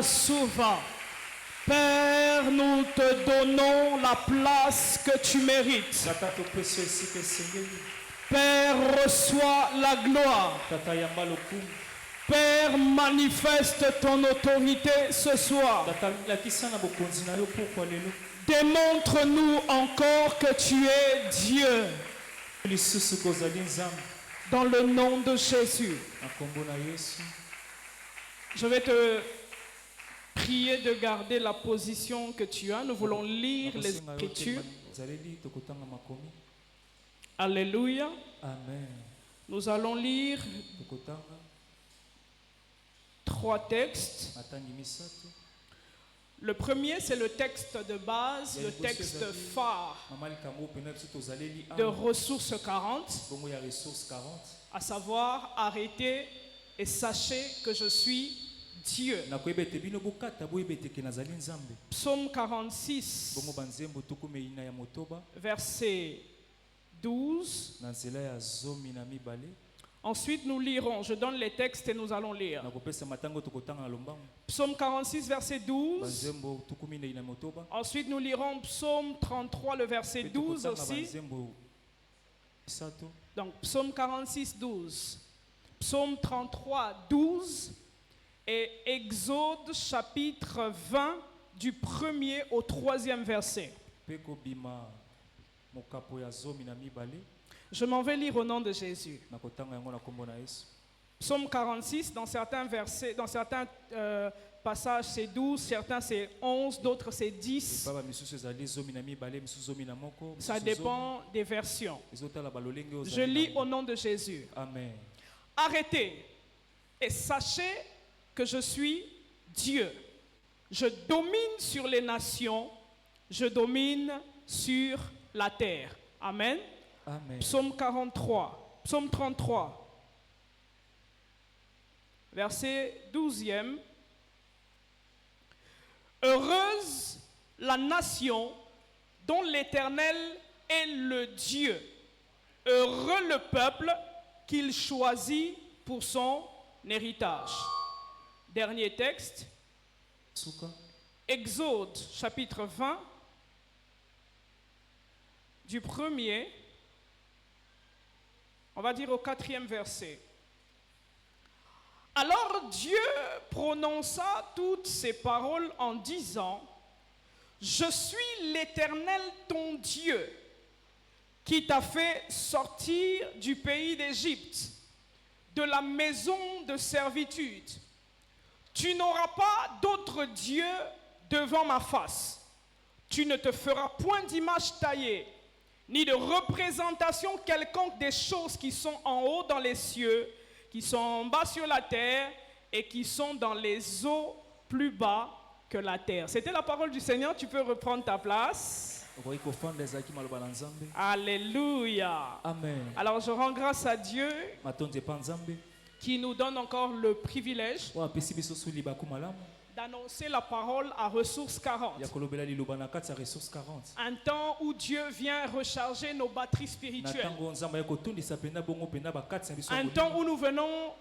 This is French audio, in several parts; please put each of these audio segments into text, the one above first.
Souva. Père, nous te donnons la place que tu mérites. Père, reçois la gloire. Père, manifeste ton autorité ce soir. Démontre-nous encore que tu es Dieu. Dans le nom de Jésus. Je vais te prier de garder la position que tu as. Nous voulons lire les Écritures. Alléluia. Amen. Nous allons lire 3 textes. Le premier, c'est le texte de base, le texte phare de Ressources 40, à savoir arrêtez et sachez que je suis Dieu. Psaume 46, verset 12. Ensuite, nous lirons. Je donne les textes et nous allons lire. Psaume 46, verset 12. Ensuite, nous lirons Psaume 33, le verset 12 aussi. Donc, Psaume 46, 12. Psaume 33, 12. Et Exode, chapitre 20, du 1er au 3e verset. Je m'en vais lire au nom de Jésus. Psaume 46, dans certains versets, dans certains passages c'est 12, certains c'est 11, d'autres c'est 10. Ça dépend des versions. Je lis au nom de Jésus. Amen. Arrêtez et sachez que je suis Dieu. Je domine sur les nations, je domine sur la terre. Amen. Amen. Psaume 43, Psaume 33, verset 12e. Heureuse la nation dont l'Éternel est le Dieu. Heureux le peuple qu'il choisit pour son héritage. Dernier texte. Exode, chapitre 20, du 1er, on va dire au 4e verset. Alors Dieu prononça toutes ces paroles en disant: Je suis l'Éternel ton Dieu, qui t'a fait sortir du pays d'Égypte, de la maison de servitude. Tu n'auras pas d'autre Dieu devant ma face. Tu ne te feras point d'image taillée, ni de représentation quelconque des choses qui sont en haut dans les cieux, qui sont en bas sur la terre et qui sont dans les eaux plus bas que la terre. C'était la parole du Seigneur. Tu peux reprendre ta place. Alléluia. Amen. Alors je rends grâce à Dieu qui nous donne encore le privilège d'annoncer la parole à Ressources 40. Un temps où Dieu vient recharger nos batteries spirituelles. Un temps où nous venons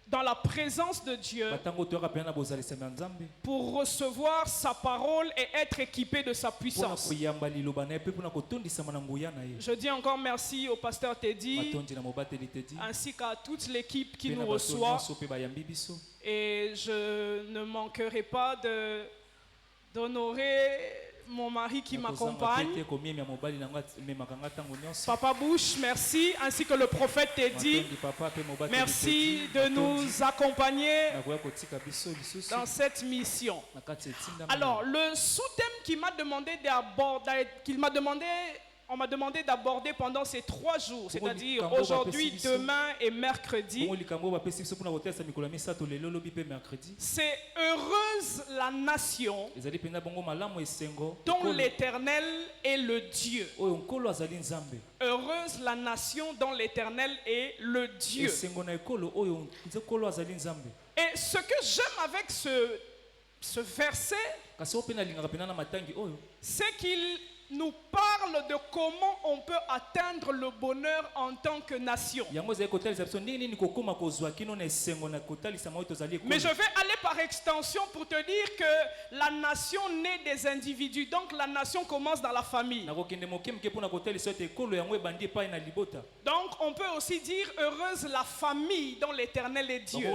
dans la présence de Dieu pour recevoir sa parole et être équipé de sa puissance. Je dis encore merci au pasteur Teddy ainsi qu'à toute l'équipe qui nous reçoit. Et je ne manquerai pas d'honorer mon mari qui m'accompagne. Papa Bush, merci, ainsi que le prophète Teddy. Merci de nous accompagner dans cette mission. Alors, le sous-thème on m'a demandé d'aborder pendant ces 3 jours, c'est-à-dire aujourd'hui, demain et mercredi, c'est heureuse la nation dont l'Éternel est le Dieu. Heureuse la nation dont l'Éternel est le Dieu. Et ce que j'aime avec ce verset, c'est qu'il nous parle parle de comment on peut atteindre le bonheur en tant que nation. Mais je vais aller par extension pour te dire que la nation naît des individus. Donc la nation commence dans la famille. Donc on peut aussi dire heureuse la famille dont l'Éternel est Dieu.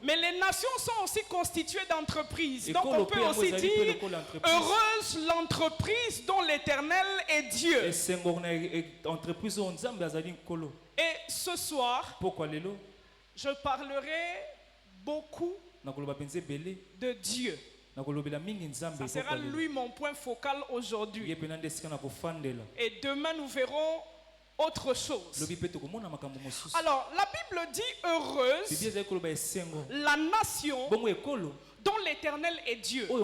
Mais les nations sont aussi constituées d'entreprises. Donc on peut aussi dire heureuse l'entreprise dont l'Éternel est Dieu. Et ce soir, je parlerai beaucoup de Dieu. Ça sera lui mon point focal aujourd'hui. Et demain nous verrons autre chose. Alors la Bible dit heureuse la nation dont l'Éternel est Dieu. En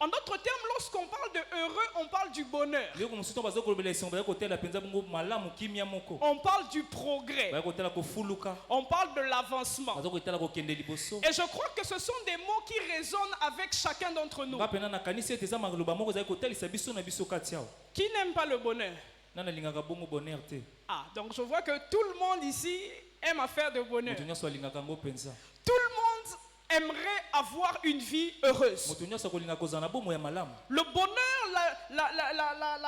d'autres termes, lorsqu'on parle de heureux, on parle du bonheur. On parle du progrès. On parle de l'avancement. Et je crois que ce sont des mots qui résonnent avec chacun d'entre nous. Qui n'aime pas le bonheur? Ah, donc je vois que tout le monde ici aime faire de bonheur. Tout le monde aimerait avoir une vie heureuse. Le bonheur,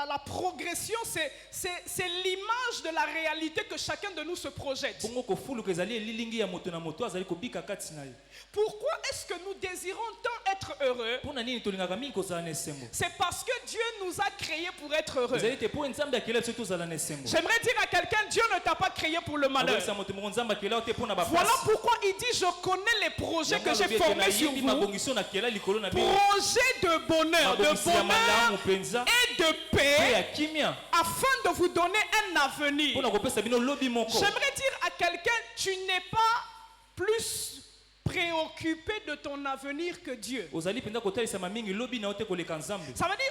la progression, c'est l'image de la réalité que chacun de nous se projette. Pourquoi est-ce que nous désirons tant être heureux? C'est parce que Dieu nous a créés pour être heureux. J'aimerais dire à quelqu'un, Dieu ne t'a pas créé pour le malheur. Voilà pourquoi il dit, je connais les projets que j'ai formés sur vous. Projets de bonheur, et de paix, afin de vous donner un avenir. J'aimerais dire à quelqu'un, tu n'es pas plus préoccupé de ton avenir que Dieu. Ça veut dire,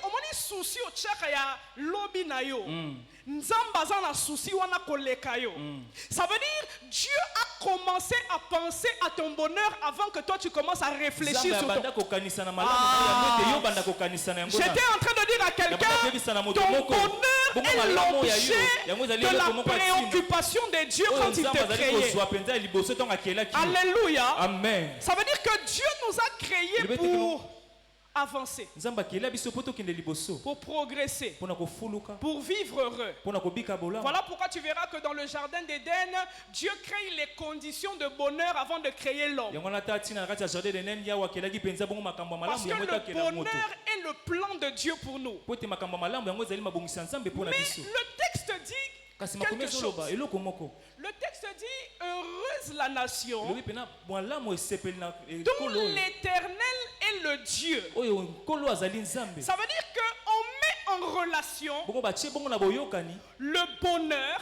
au moins souci au tchèque ya lobby na yo. Nzamba na souci wana koleka yo. Ça veut dire Dieu a commencé à penser à ton bonheur avant que toi tu commences à réfléchir sur ton. J'étais en train de dire à quelqu'un, ton bonheur est l'objet de la préoccupation de Dieu quand il t'a créé. Alléluia. Amen. Ça veut dire que Dieu nous a créés pour avancer, pour progresser, pour vivre heureux. Voilà pourquoi tu verras que dans le jardin d'Éden, Dieu crée les conditions de bonheur avant de créer l'homme. Parce que le bonheur est le plan de Dieu pour nous. Mais le texte dit quelque chose. Le texte dit heureuse la nation dont l'Éternel est le Dieu. Ça veut dire qu'on met en relation le bonheur,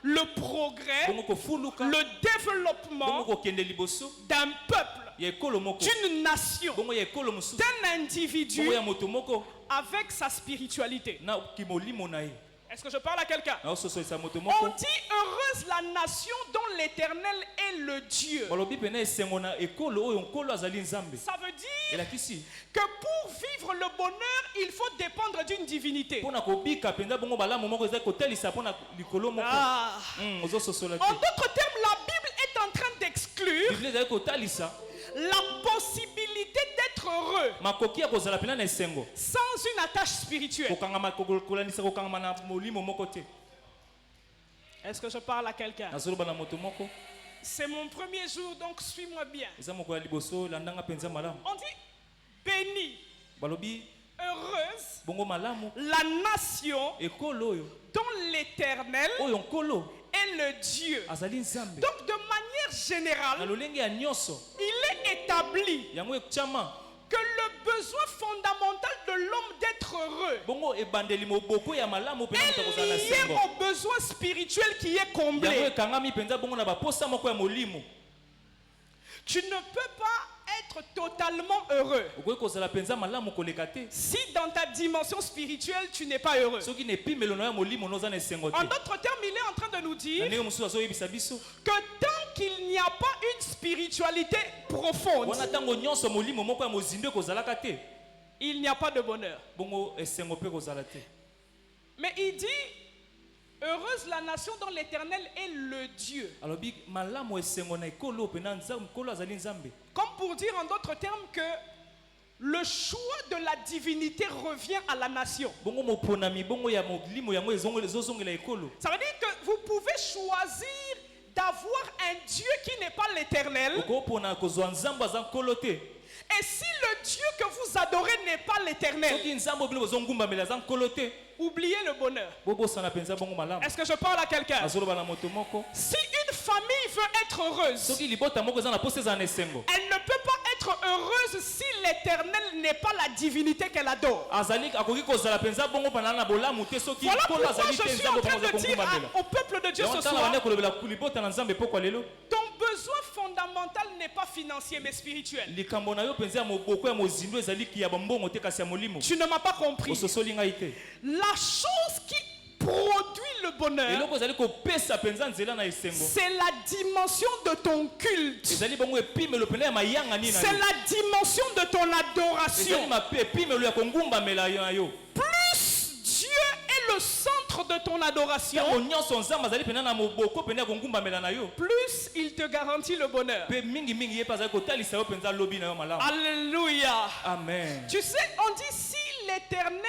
le progrès, le développement d'un peuple, d'une nation, d'un individu avec sa spiritualité. Est-ce que je parle à quelqu'un? On dit heureuse la nation dont l'Éternel est le Dieu. Ça veut dire que pour vivre le bonheur, il faut dépendre d'une divinité. En d'autres termes, la Bible est en train d'exclure la possibilité d'être heureux sans une attache spirituelle. Est-ce que je parle à quelqu'un? C'est mon premier jour, donc suis-moi bien. On dit béni, heureuse la nation dont l'Éternel est le Dieu. Donc de manière générale, il est établi que le besoin fondamental de l'homme d'être heureux est lié au besoin spirituel qui est comblé. Tu ne peux pas être totalement heureux si dans ta dimension spirituelle tu n'es pas heureux. En d'autres termes, il est en train de nous dire que tant qu'il n'y a pas une spiritualité profonde, il n'y a pas de bonheur. bongo esengo pe kozala te. Mais il dit, heureuse la nation dont l'Éternel est le Dieu. Alors bi malamu esengo na ekolo pe na nzambe kolo azali nzambe. Comme pour dire en d'autres termes que le choix de la divinité revient à la nation. Bongo moponami bongo ya molimo yango ezongela ekolo. Ça veut dire que vous pouvez choisir d'avoir un Dieu qui n'est pas l'Éternel. Okopona kozwa nzambe aza nkolo te. Et si le Dieu que vous adorez n'est pas l'Éternel, Soki nzambe obile bozongumbamela aza nkolo te. oubliez le bonheur. Bobosana penza bongo malamu. Est-ce que je parle à quelqu'un? Azoloba na moto moko. Si une famille veut être heureuse, Soki libota moko eza na posa eza na esengo. elle ne peut pas être heureuse si l'Éternel n'est pas la divinité qu'elle adore. Azali akoki kozala penza bongo bana na bolamu te soki Voilà nkolo pourquoi azali je te suis en nzambe train bongo de dire akokumbamela. au peuple de Dieu ce Tala soir, bande kolobela kulibota na nzambe pokwa lelo. ton besoin fondamental n'est pas financier mais spirituel. Likambo na yo penza ya moboko ya mozindo ezali ki ya bambongo te kasi ya molimo. Tu ne m'as pas compris. Ososoli ngai te. La chose qui produit le bonheur, Eloko ezali kopesa penza nzela na esengo. c'est la dimension de ton culte. Ezali bongo epimelo pena ya mayanga nini na C'est yo. la dimension de ton Ezali adoration. mape epimelo ya kongumbamela na yo. Plus Dieu est le centre de ton adoration, Tango nyonso nzambe azali pena na moboko pena ya kongumbamela na yo. plus il te garantit le bonheur. Pe mingi mingi ye pa azali kotalisa yo penza lobi na yo malamu. Alléluia. Amen. Tu sais, on dit si l'Éternel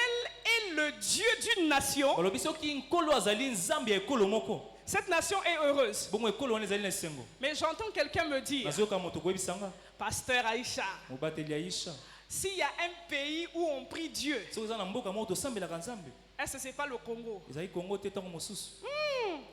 est le Dieu d'une nation, Olobi soki nkolo azali nzambe ya ekolo moko. cette nation est heureuse. Bongo ekolo wana ezali na esengo. Mais j'entends quelqu'un me dire, Nazoyoka moto koyebisanga. Pasteur Aïcha, Mobateli Aisha. s'il y a un pays où on prie Dieu, Soki oza na mboka moko tosambelaka nzambe. est-ce que ce n'est pas le Congo? Ezali Congo te ntango mosusu.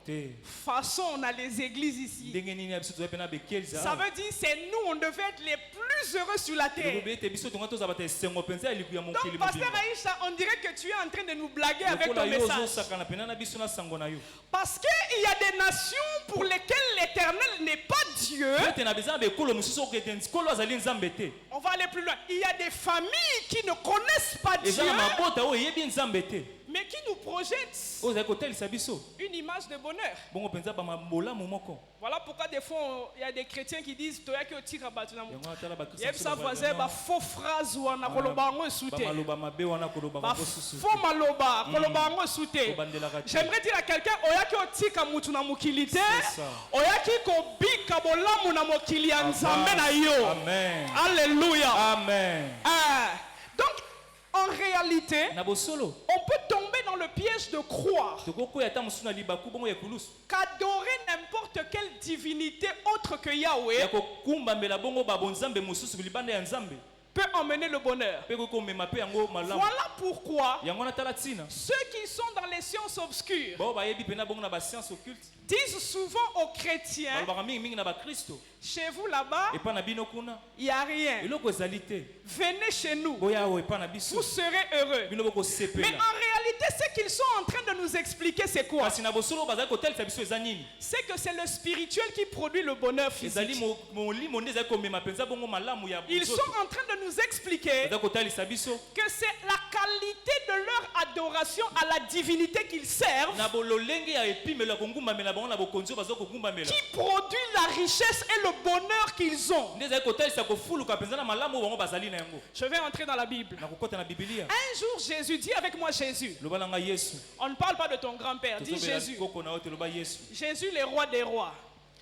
Te. Façon, on a les églises ici. Ndenge nini ya biso tozali pena bekelisa. Ça veut dire c'est nous, on devait être les plus heureux sur la terre. Elobi ete biso tonga tozala bata esengo penza ya liku ya mokili Donc, Pasteur mobimba. Aïcha, on dirait que tu es en train de nous blaguer avec Lokola ton yo message. ozosakana pena na biso na sango na yo. Parce qu'il y a des nations pour lesquelles l'Éternel n'est pas Dieu. Ete na bezala bekolo mosusu okete nkolo azali nzambe te. On va aller plus loin. Il y a des familles qui ne connaissent pas Dieu, Eza na mabota oyo eyebi nzambe te. mais qui nous projettent Oyo ozali kotalisa biso. une image de bonheur. Bongo penza bamabolamu moko. Voilà pourquoi des fois, il y a des chrétiens qui disent Toya ki otira batu na mu. Yango atala bakristo Yeb sa voisin ba faux phrase wana koloba ngo esute. bamaloba mabe wana koloba Ba kosusu. faux maloba koloba ngo esute. Kobandelaka te. J'aimerais dire à quelqu'un oya ki otika mutu na mokili te. C'est ça. Oya ki ko bika bolamu na mokili ya nzambe na yo. Amen. Alléluia. Amen. Ah. Donc en réalité, Na bosolo. on peut tomber dans le piège de croire Tokokoya ta mosusu na libaku bongo ya kulusu. qu'adorer n'importe quelle divinité autre que Ya Yahweh kokumbamela bongo babonzambe mosusu libanda ya nzambe. peut emmener le bonheur. Pe komema pe yango malamu. Voilà pourquoi Yango na tala tina. ceux qui sont dans les sciences obscures Bao bayebi pena bongo na ba science occulte. disent souvent aux chrétiens, Balobaka mingi mingi na ba Kristo. chez vous là-bas, Epa na bino kuna. il n'y a rien. Eloko ezali te. Venez chez nous, Boya o epa na biso. vous serez heureux. Bino boko Mais sepela. en réalité, ce qu'ils sont en train de nous expliquer, c'est quoi? Kasi na bosolo bazali kotalisa biso eza nini? C'est que c'est le spirituel qui produit le bonheur Ezali physique. molimo nde ezali komema penza bongo malamu ya Ils sont en train de nous expliquer Bazali kotalisa biso. que c'est la qualité de leur adoration à la divinité qu'ils servent Na bololenge ya epimelo ya kongumbamela bango na bokonzi oyo bazo kogumbamela. qui produit la richesse et le bonheur qu'ils ont. Nde ezali kotalisa kofuluka penza na malamu oyo bango bazali na yango. Je vais entrer dans la Bible. Na kokota na Biblia. Un jour, Jésus, dis avec moi Jésus. Loba na ngai Yesu. On ne parle pas de ton grand-père, dis Tozobela Jésus. koko na yo te loba Yesu. Jésus, le roi des rois.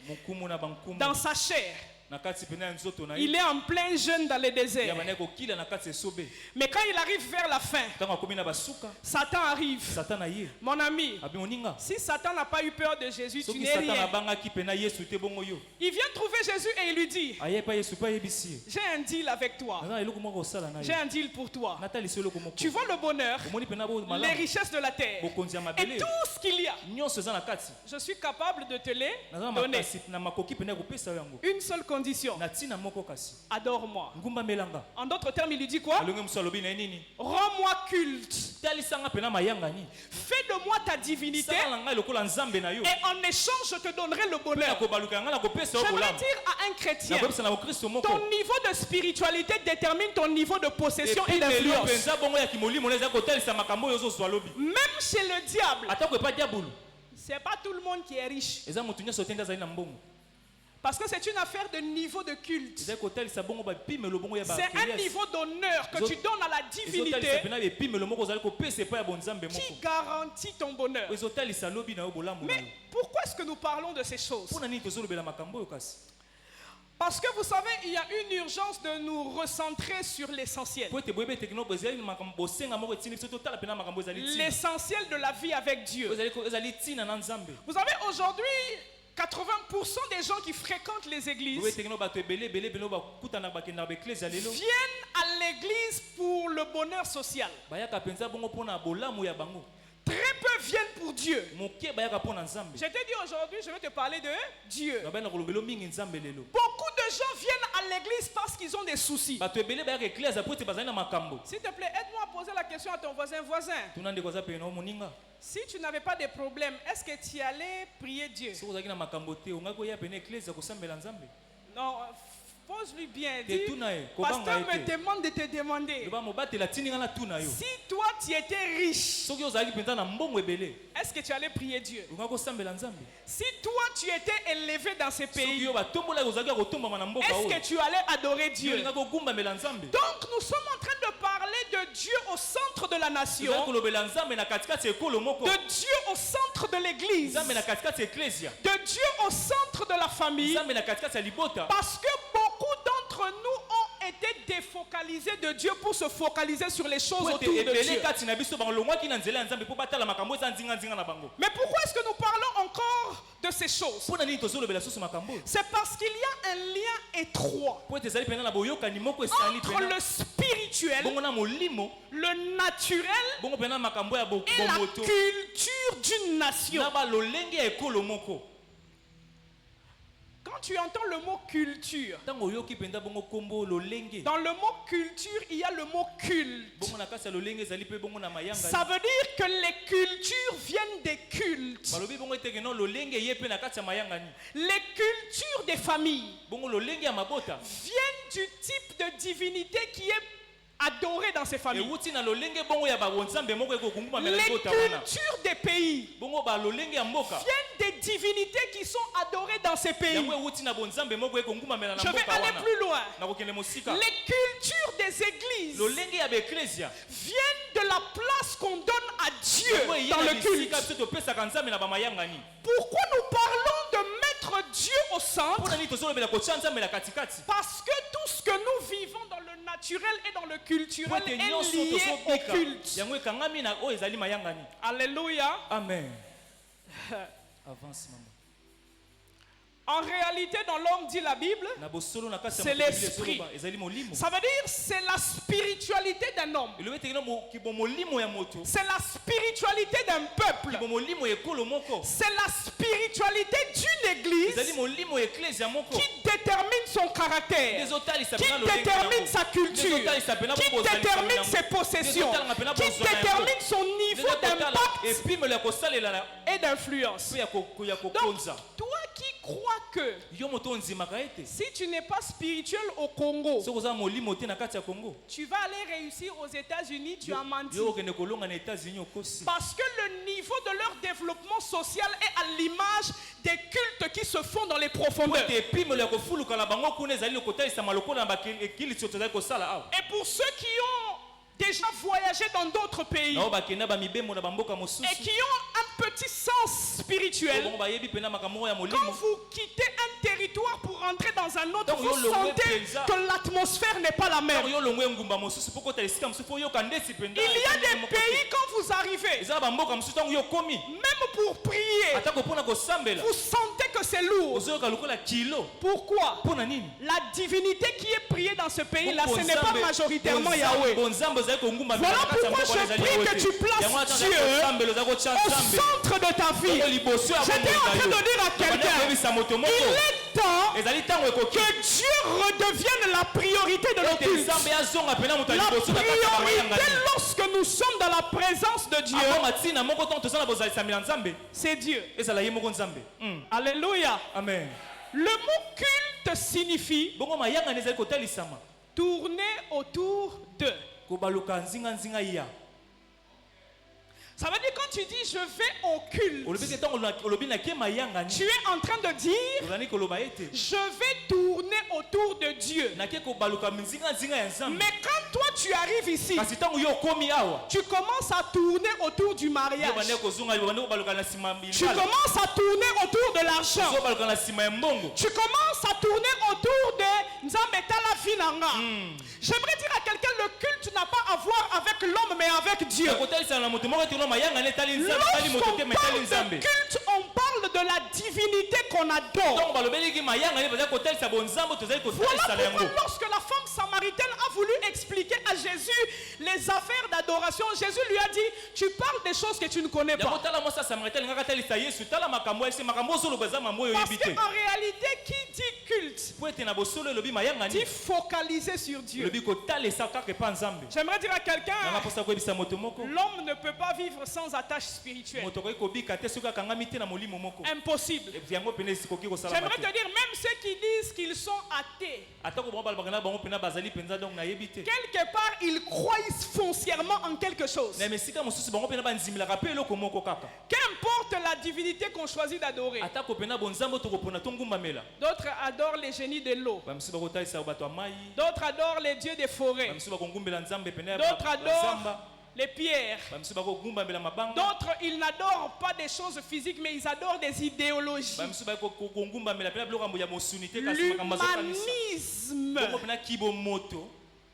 Mokumu na bankumu. Dans sa chair, Na kati pena ya nzoto na il ye. est en plein jeûne dans le Ya désert. bana kokila na kati esobe. Mais quand il arrive vers la fin, Ntango akomi na basuka, Satan arrive. Satan na ye. Mon ami, Abi moninga. si Satan n'a pas eu peur de Jésus, tu Soki n'es Satan rien. abangaki pena Yesu te bongo yo. Il vient trouver Jésus et il lui dit, Aye pa Yesu pa yebisi ye. j'ai un deal avec toi. Naza eloko moko osala na J'ai ye. un deal pour toi. Natalisa eloko moko. Tu vois le bonheur, Omoni pena bo les malamu. richesses de la terre Bokonzi ya et mabele. tout ce qu'il y a. Nyonso eza na kati. Je suis capable de te les Naza na donner. makasi na makoki pena ya kopesa yo yango. Une seule condition, Na tina moko kasi. adore-moi. Ngumba melanga. En d'autres termes, il lui dit quoi? Alonge musu alobi na ye nini? Rends-moi culte. Talisanga pena mayanga ni. Fais de moi ta divinité Sala ngai lokola nzambe na yo. et en échange, je te donnerai le Na bonheur. kobaluka nga na kopesa yo J'aimerais bolamu. dire à un chrétien, Na kopesa na Kristo moko. ton niveau de spiritualité détermine ton niveau de possession et Epimelo d'influence. penza bongo ya kimolimo na eza kotalisa makambo oyo ozozwa lobi. Même chez le diable, Atako epa diabolo. c'est pas tout le monde qui est riche. Eza motu nyonso te nde azali na mbongo. Parce que c'est une affaire de niveau de culte. ezali kotalisa bongo bapime lobongo ya C'est un niveau d'honneur que tu donnes à la ezotalisa divinité mpena bepime lomoko ozali kopesa epai ya bonzambe qui moko garantit ton bonheur. ezotalisa lobi na yo bolamu na yo. Mais pourquoi est-ce que nous parlons de ces choses? mpona nini tozolobela makambo oyo kasi? Parce que vous savez, il y a une urgence de nous recentrer sur l'essentiel. po ete boyebi ete kino ezali makambo bosenga moko etindi biso totala mpena makambo ezali ntina. L'essentiel de la vie avec Dieu. ezali ntina na nzambe. Vous savez, aujourd'hui, 80% des gens qui fréquentent les églises boyebi ete kino bato ebele bakutana bakendaka baeklezia lelo viennent à l'église pour le bonheur social. bayaka mpenza bongo mpona bolamu ya bango. Très peu viennent pour Dieu. moke bayaka mpona nzambe. Je t'ai dit aujourd'hui, je vais te parler de Dieu. babana kolobela mingi nzambe lelo. Beaucoup de gens viennent à l'église parce qu'ils ont des soucis. bato ebele bayaka eklezia po ete bazali na makambo. S'il te plaît, aide-moi à poser la question à ton voisin. tuna ndeko aza pene na yo moninga. Si tu n'avais pas de problème, est-ce que tu allais prier Dieu? soki ozalaki na makambo te ongaki koya pene eklezia kosambela nzambe. Non, pose-lui bien. Te Dis, tuna ye pasteur kobanga me ye te. demande de te demander. loba mobatela tindinga na tuna yo. Si toi tu étais riche, soki ozalaki mpenza na mbongo ebele est-ce que tu allais prier Dieu? ongaki kosambela nzambe. Si toi tu étais élevé dans ces soki pays, yo batombolaki ozalaki ya kotombama na mboka est-ce oyo que tu allais adorer yo Dieu? olingaki kogumbamela nzambe. Donc nous sommes en train de parler de Dieu au centre de la tozali nation, kolobela nzambe na katikati ya ekolo moko. de Dieu au centre de l'église, nzambe na katikati ya eklezia. de Dieu au centre de la famille, nzambe na katikati ya libota. parce que beaucoup d'entre nous ont été défocalisés de Dieu pour se focaliser sur les choses po autour ete de ebele Dieu. kati na biso balongwaki na nzela ya nzambe mpo batala makambo eza nzinga na bango. Mais pourquoi est-ce que nous parlons encore de ces choses? mpona nini tozolobela susu makambo oyo? C'est parce qu'il y a un lien étroit po ete ezali mpena na boyokani moko esali entre mpena le spirituel, bongo na molimo le naturel bongo mpena makambo ya et la bomoto culture d'une nation. na balolenge ya ekolo moko. Quand tu entends le mot culture, ntango oyoki mpenza bongo kombo lolenge dans le mot culture, il y a le mot culte. bongo na kati ya lolenge ezali mpe bongo na mayanga. Ça veut dire que les cultures viennent des cultes. balobi bongo ete keno lolenge ye mpe na kati ya mayangani. Les cultures des familles bongo lolenge ya mabota viennent du type de divinité qui est adoré dans ces familles. ewuti na lolenge bongo ya banzambe moko ekokungumamela Les libota wana. cultures des pays bongo balolenge ya mboka viennent des divinités qui sont adorées dans ces pays. yango ewuti na bonzambe moko ekongumamela na Je vais mboka aller wana. plus loin. nakokende mosika. Les cultures des églises lolenge ya baeklezia viennent de la place qu'on donne à Dieu yango eya dans na le culte. bisika biso topesaka nzambe na bamayangani. Pourquoi nous parlons de mettre Dieu au centre? mpona nini tozolobela kotia nzambe na katikati? Parce que tout ce que nous vivons dans le naturel et dans le po culturel ete est nyonso lié au tozobika culte. yango ekangami na oyo ezali mayangani. Alléluia. amen. avance mama. En réalité, dans l'homme, dit la Bible, na bosolo na kati ya C'est mokili l'esprit. ezoloba, ezali molimo. ça veut dire c'est la spiritualité d'un homme. elobi ete kino kibo molimo ya moto C'est la spiritualité d'un peuple. kibo molimo ya ekolo moko C'est la spiritualité d'une église ezali molimo ya eklezia moko qui détermine son caractère, ezotalisa qui mpena lolenge détermine yango. sa culture, Ezotalisa mpena qui bozalisa détermine yango. ses possessions, Ezotalanga mpena qui bozwa yango. détermine son niveau Ezotala d'impact epimelo ya kosalela na- et d'influence. mpe ya Donc, kokonza. toi qui crois que yo moto ondimaka ete si tu n'es pas spirituel au Congo, soki oza molimo te na kati ya kongo tu vas aller réussir aux États-Unis, tu as menti. yo okende kolonga na états-unis okosi. Parce que le niveau de leur développement social est à l'image des cultes qui se font dans les po profondeurs. ete epimelo ya kofuluka na bango kuna ezali kotalisama lokola na bakilisi tozali kosala awa. Et pour ceux qui ont déjà voyagé dans d'autres pays nao bakenda bamibembo na bamboka et mosusu qui ont un petit sens spirituel, bongo bayebi mpena makambo moko ya quand molimo. vous quittez un territoire pour rentrer dans un autre, Donc, vous yo longwe sentez penza. que l'atmosphère n'est pas la même. ntango yo longwe engumba mosusu mpo kota esika mosusu mpo yoka ndesi mpenza. Il y a des pays, quand vous arrivez, eza na bamboka mosusu ntango yo komi même pour prier, atako mpona kosambela vous sentez que c'est lourd. ozoyoka lokola kilo. Pourquoi? mpona nini? La divinité qui est priée dans ce pays-là, ce n'est pas Bonzambe- majoritairement bonzambe- Yahweh. bonzambe ozali kongumba Voilà na kati ya pourquoi mboka wana je ezali prie Yahweh que te. tu places Yango wana Dieu ozali kosambela, ozali kotia Au nzambe. centre de ta vie. Oyo liboso ya J'étais bomoi en na train yo. de dire à Babanda quelqu'un, koyebisa moto moko. il est temps ezali ntango ekoki que Dieu redevienne la priorité de nos ete cultes. nzambe azonga mpena moto ya La liboso na kati ya priorité bamayangani. lorsque nous sommes dans la présence de Dieu, abonga ntina moko ntango toza na bozalisami na nzambe c'est Dieu. ezala ye moko nzambe. Alléluia. amen. Le mot culte signifie bongo mayangani ezali kotalisama tourner autour de. kobaluka nzinga ya. Ça veut dire quand tu dis je vais au culte, tu es en train de dire je vais tourner autour de Dieu. Mais quand toi tu arrives ici, tu commences à tourner autour du mariage. Tu commences à tourner autour de l'argent. Tu commences à tourner autour de Nzambetala Finanga. J'aimerais dire à quelqu'un, le culte n'a pas à voir avec l'homme mais avec Dieu. Lorsqu'on parle de culte, on parle de la divinité qu'on adore. Voilà pourquoi lorsque la femme samaritaine a voulu expliquer à Jésus les affaires d'adoration, Jésus lui a dit, tu parles des choses que tu ne connais pas. Parce qu'en réalité, qui dit culte dit focaliser sur Dieu. J'aimerais dire à quelqu'un, l'homme ne peut pas vivre sans attache spirituelle. Impossible. J'aimerais te dire, même ceux qui disent qu'ils sont athées, quelque part ils croient foncièrement en quelque chose. Qu'importe la divinité qu'on choisit d'adorer. D'autres adorent les génies de l'eau. D'autres adorent les dieux des forêts. D'autres adorent les pierres. D'autres, ils n'adorent pas des choses physiques, mais ils adorent des idéologies. L'humanisme.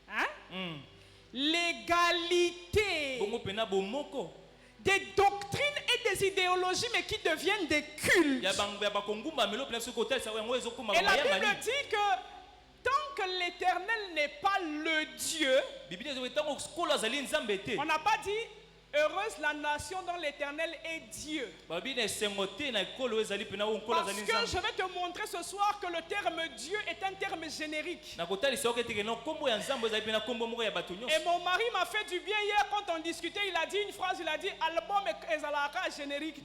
Hein? L'égalité. Des doctrines et des idéologies, mais qui deviennent des cultes. Et la Bible dit que tant que l'Éternel n'est pas le Dieu, on n'a pas dit heureuse la nation dont l'Éternel est Dieu. Parce que je vais te montrer ce soir que le terme Dieu est un terme générique. Et mon mari m'a fait du bien hier quand on discutait. Il a dit une phrase, il a dit album ezalaka générique.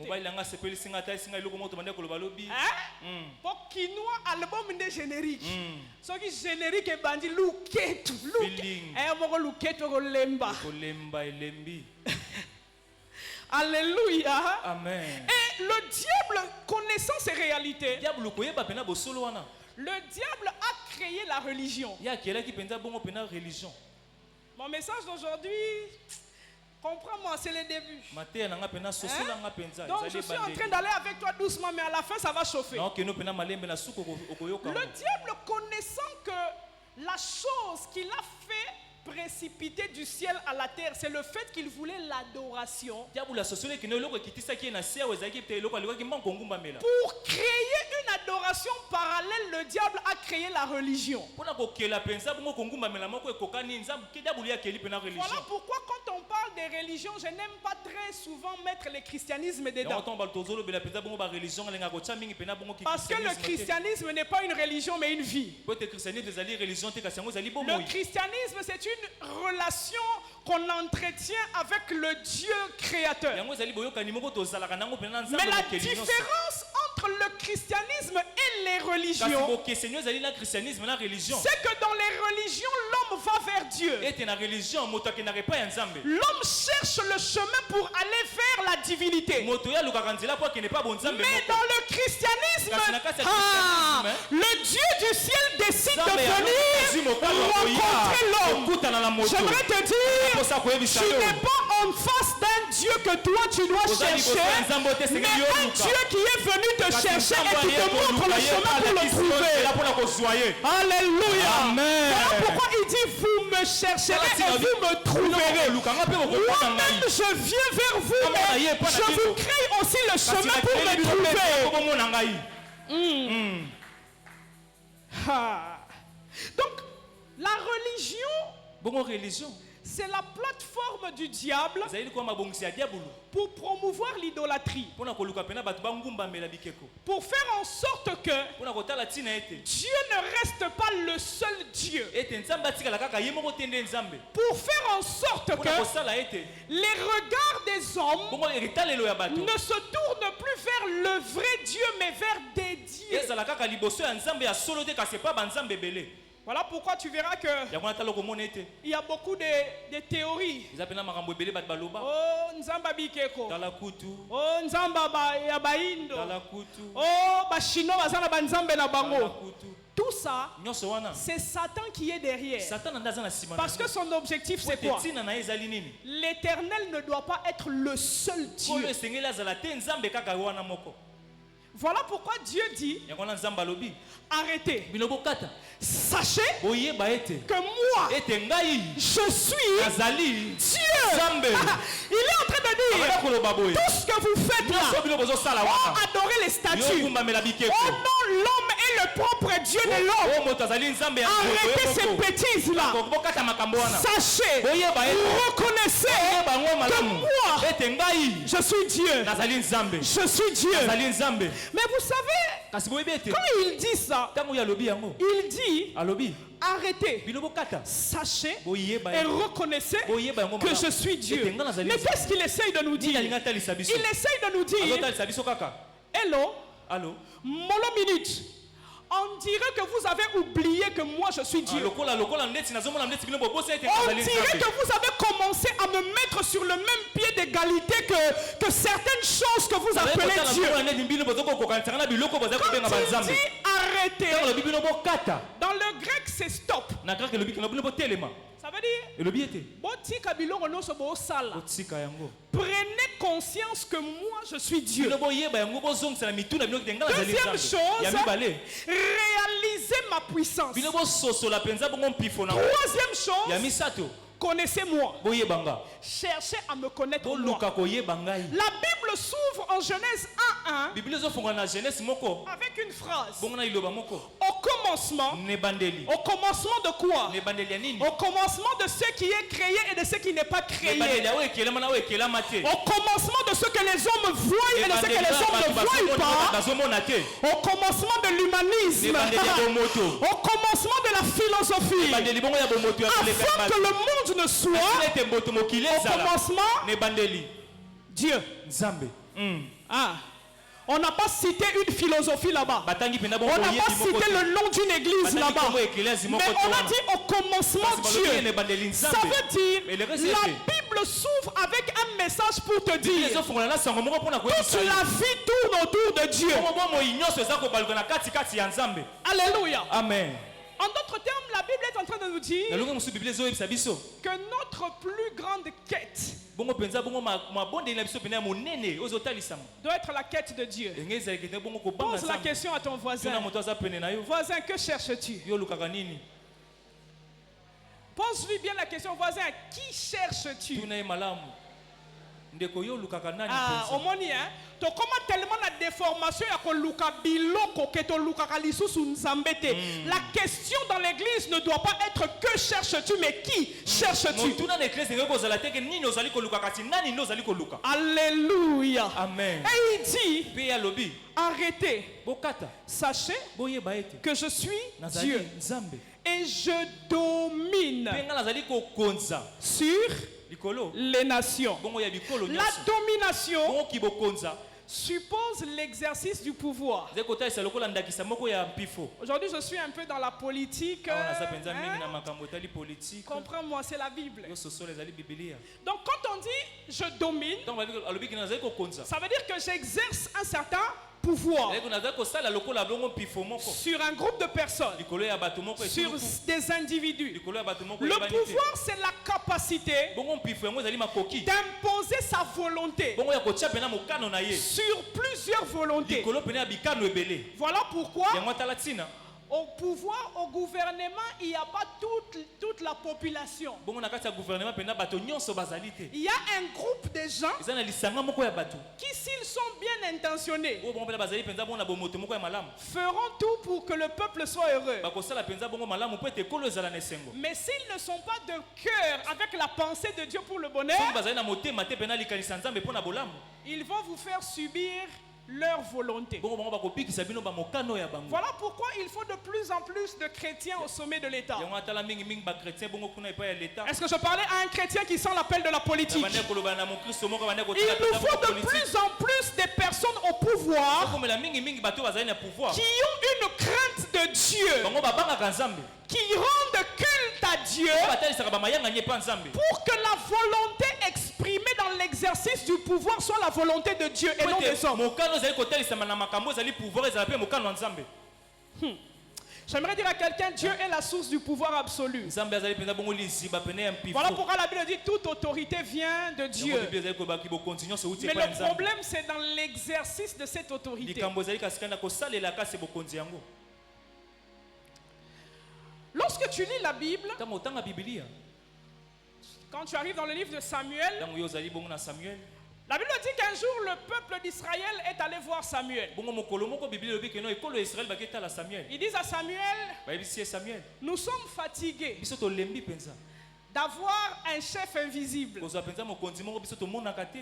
Pour quinoa album de générique. Ce qui est générique est bandi luketu. Alléluia. Amen. Et le diable, connaissant ces réalités, le diable a créé la religion. Mon message d'aujourd'hui, comprends-moi, c'est le début. Hein? Donc je suis en train d'aller avec toi doucement, mais à la fin ça va chauffer. Le diable, connaissant que la chose qu'il a fait précipité du ciel à la terre, c'est le fait qu'il voulait l'adoration. Pour créer une adoration parallèle, le diable a créé la religion. Voilà pourquoi quand on parle des religions, je n'aime pas très souvent mettre le christianisme dedans. Parce que le christianisme n'est pas une religion mais une vie. Le christianisme, c'est une relation qu'on entretient avec le Dieu créateur. Mais la différence entre le christianisme et les religions, c'est que dans les religions, l'homme va vers Dieu. L'homme cherche le chemin pour aller vers la divinité. Mais dans le christianisme, le Dieu du ciel décide de venir rencontrer l'homme. J'aimerais te dire, tu n'es pas en face d'un Dieu que toi tu dois chercher, mais un Dieu qui est venu te chercher et qui te montre le chemin pour le trouver. Alléluia. Amen. Voilà pourquoi il dit, vous me chercherez et vous me trouverez. Moi-même je viens vers vous, mais je vous crée aussi le chemin pour me trouver. Donc la religion, c'est la plateforme du diable pour promouvoir l'idolâtrie. Pour faire en sorte que Dieu ne reste pas le seul Dieu. Pour faire en sorte que les regards des hommes ne se tournent plus vers le vrai Dieu mais vers des dieux. Voilà pourquoi tu verras que yango natala komona ete il y a beaucoup de théories. eza pena makambo ebele bato baloba Oh, nzamba bikeko. tala kutu Oh, nzamba ya baindo. tala kutu Oh, ba chinois bazana ba nzambe na tala bango. kutu Tout ça, nyonso wana c'est Satan qui est derrière. Satan nda aza na nsima Parce que son objectif c'est quoi? ntina na ye ezali nini L'Éternel ne doit pas être le seul oyo Dieu. esengeli azala te nzambe kaka wana moko Voilà pourquoi Dieu dit, yango wana nzambe alobi arrêtez, bino bokata sachez boyeba ete que moi, ete ngai je suis azali Dieu. nzambe Il est en train de dire, abanda koloba boye tout ce que vous faites nyonso là, bino bozosala oh, wana adorer les statues. yokumbamela bikeko Oh non, l'homme est le propre Dieu de l'homme. oyo moto azali nzambe ya Arrêtez ces bêtises là. bokata makambo wana Sachez, boyeba ete reconnaissez bango que malamu moi, ete ngai je suis Dieu. nazali nzambe Je suis Dieu. nazali nzambe Mais vous savez, kasi boyebi ete quand il dit ça, ntango oyo alobi yango il dit, alobi arrêtez, bino bokata sachez boyeba et reconnaissez boyeba yango que je suis Dieu. Mais qu'est-ce qu'il essaye de nous nini dire? alingi atalisa biso Il essaye de nous dire, azotalisa biso kaka hello, alo mollo minute. On dirait que vous avez oublié que moi je suis Dieu. lokola ndeti nazomona ndeti bino bobosa ete On nazali dirait nzambe que vous avez commencé à me mettre sur le même pied d'égalité que certaines choses que vous appelez Dieu. ndeti bino bozokokokanisaka na biloko boza kobenga Quand il banzambe dit arrêtez, ntango alobi bino bokata dans le grec c'est stop. na grek elobi bino botelema Ça veut dire, elobi ete botika bilongo nyonso bosala. botika yango Prenez conscience que moi je suis Dieu. bino boyeba yango bozongisela mituna bino kete nga nazali Deuxième nzambe ya chose, mibale réalisez ma puissance. bino bososola mpenza bongo mpifo nango Troisième ya chose, misato connaissez-moi. boyebanga Cherchez à me connaître moi. boluka koyeba ngai La Bible s'ouvre en Genèse 1:1 biblia ezofongola na genese moko avec une phrase. bongo na liloba moko Au commencement, nebandeli au commencement de quoi? nebandeli ya nini Au commencement de ce qui est créé et de ce qui n'est pas nebandeli créé. ya oyo ekelama na oyo ekelama te Au commencement de ce que les hommes voient et de ce que les hommes ne voient pas. bazomona te Au commencement de l'humanisme. nebandeli ya bomoto Au commencement de la philosophie. nebandeli bongo ya bomoto ya Afin que le monde ne soit ete moto mokili au ezala commencement nebandeli Dieu. nzambe Ah. On n'a pas cité une philosophie là-bas. batangi mpenza On n'a pas cité le nom d'une église là-bas. Mais on a dit au commencement Dieu. Ça veut dire la Bible s'ouvre avec un message pour te dire toute la vie tourne autour de Dieu. Alléluia. Amen. En d'autres termes, la Bible est en train de nous dire nalonga mosusu biblia ezoyebisa biso que notre plus grande quête bongo mpenza bongo mabondeli na biso pene ya monene oyo ezotalisama doit être la quête de Dieu. enge ezalaki te bongo kobanga Pose la nzambe question à ton tuna voisin. moto aza pene na yo Voisin, que cherches-tu? yo olukaka nini Pose-lui bien la question, voisin, qui cherches-tu? tuna ye malamu ndeko yo olukaka nani Ah, mpenza omoni, hein? To comment tellement la déformation ya koluka biloko ke to lukaka lisusu nzambe te. La question dans l'église ne doit pas être que cherches-tu, mais qui cherches-tu? motuna na eklise ndenge kozala te ke nini ozali koluka kasi nani nde ozali koluka Alléluia. amen Et il dit, mpe alobi arrêtez, bokata sachez boyeba ete que je suis nazali Dieu nzambe et je domine mpe nga nazali kokonza sur likolo les nations. bongo ya bikolo La nyonso domination bongo kibokonza suppose l'exercice du pouvoir. ezali kotalisa lokola ndakisa moko ya mpifo Aujourd'hui, je suis un peu dans la politique. awa naza mpenza mingi hein? na makambo etali politike Comprends-moi, c'est la Bible. yo sosolo ezali bibilia Donc, quand on dit je domine, donc alobi kina nazali kokonza ça veut dire que j'exerce un certain pouvoir ezali nazali kosala lokola bongo mpifo moko sur un groupe de personnes, likolo ya bato moko sur etuluku des individus. likolo ya bato moko Le eyebani te pouvoir, c'est la capacité bongo mpifo yango ezali makoki d'imposer sa volonté bongo ya kotia pena mokano na ye sur plusieurs volontés. likolo pena ya bikano ebele Voilà pourquoi yango atala ntina au pouvoir, au gouvernement, il n'y a pas toute la population. bongo na kati ya gouvernement pena bato nyonso bazali te Il y a un groupe de gens eza na lisanga moko ya bato qui, s'ils sont bien intentionnés, oyo bongo mpena bazali mpenza bongo na bomoto moko ya malamu feront tout pour que le peuple soit heureux. bakosala mpenza bongo malamu mpo ete ekolo ezala na esengo Mais s'ils ne sont pas de cœur avec la pensée de Dieu pour le bonheur, soki bazali na motema te pena likanisa nzambe mpo na bolamu ils vont vous faire subir leur volonté. bongo bango bakobikisa bino bamokano ya bango Voilà pourquoi il faut de plus en plus de chrétiens au sommet de l'État. yango atala mingimingi bakretien bongo kuna epai ya leta Est-ce que je parlais à un chrétien qui sent l'appel de la politique? bande koloba na mokristo moko bande Il kotala nous faut de plus en plus des personnes au pouvoir komela mingimingi bato bazali na pouvoir qui ont une crainte de Dieu, bango babangaka nzambe qui rendent culte à Dieu, batalisaka bamayanga nye pa nzambe pour que la volonté exprimée dans l'exercice du pouvoir soit la volonté de Dieu et non des hommes. mokano ezali kotalisama na makambo ezali pouvoir ezala mpe mokano ya nzambe. J'aimerais dire à quelqu'un, Dieu est la source du pouvoir absolu. nzambe azali mpenza bongo liziba pene ya mpifo. Voilà pourquoi la Bible dit toute autorité vient de Dieu. Yango Bible ezali kobaki bokonzi nyonso euti Mais epai ya le nzambe. problème, c'est dans l'exercice de cette autorité. likambo ezali kasi kanda kosalela kasi bokonzi yango. Lorsque tu lis la Bible, ntango otanga bibilia quand tu arrives dans le livre de Samuel, ntango yo ozali bongo na samuel la Bible dit qu'un jour le peuple d'Israël est allé voir Samuel. bongo mokolo moko bibilia elobi keno ekolo ya israele baki etala samuel Ils disent à Samuel, bayebisi ye samuel nous sommes fatigués biso tolembi mpenza d'avoir un chef invisible. kozwa mpenza mokonzi moko biso tomonaka te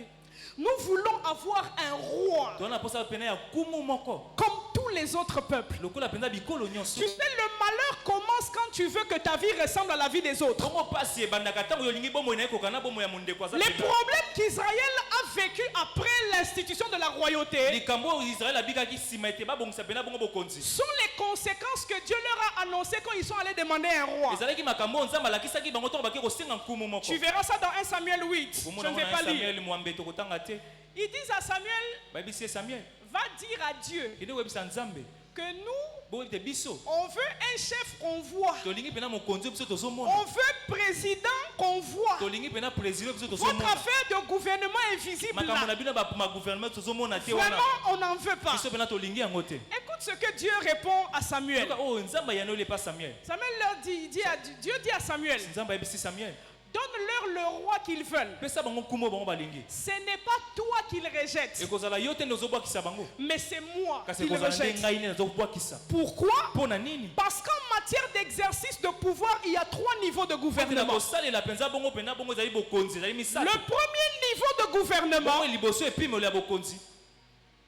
Nous voulons avoir un roi tona mposa pene ya kumu moko comme tous les autres peuples. lokola mpenza bikolo nyonso. Tu sais, le malheur commence quand tu veux que ta vie ressemble à la vie des autres. bongo pasi ebandaka ntango yolingi bomoi na ye koka na bomoi ya mondeko aza Les pena. problèmes qu'Israël a vécu après l'institution de la royauté likambo oyo israele abikaki nsima ete babongisa pena bongo bokonzi sont les conséquences que Dieu leur a annoncées quand ils sont allés demander un roi. ezalaki makambo oyo nzambe alakisaki bango ntongo baki kosenga nkumu moko. Tu verras ça dans 1 Samuel 8. Je Bomona ne vais mona pas ya lire. samuel mwambe tokotanga te Ils disent à Samuel, bayebisi ye samuel va dire à Dieu kende koyebisa nzambe que nous, boyebi te biso on veut un chef qu'on voit. tolingi mpena mokonzi oyo biso tozomona On veut président qu'on voit. tolingi mpena président oyo biso Votre tozomona affaire de gouvernement invisible makambo là, na bino magouvernement tozomona te vraiment, wana on n'en veut pas. biso mpena tolingi yango te. Écoute ce que Dieu répond à Samuel. yoka oyo nzambe ayano ele pa samuel Samuel leur dit, Dieu dit à Samuel, nzambe ayebisi samuel donne-leur le roi qu'ils veulent. pesa bango nkumu oyo bango balingi Ce n'est pas toi qu'ils rejettent, ekozala yo te nde ozobwakisa bango mais c'est moi kasi qu'ils ekozala nde rejettent. ngai nde nazobwakisa. Pourquoi? mpo na nini Parce qu'en matière d'exercice de pouvoir, il y a 3 niveaux de mpena gouvernement. kosalela mpenza bongo mpena bongo ezali bokonzi ezali Le misato premier niveau de gouvernement bongo liboso epimelo ya bokonzi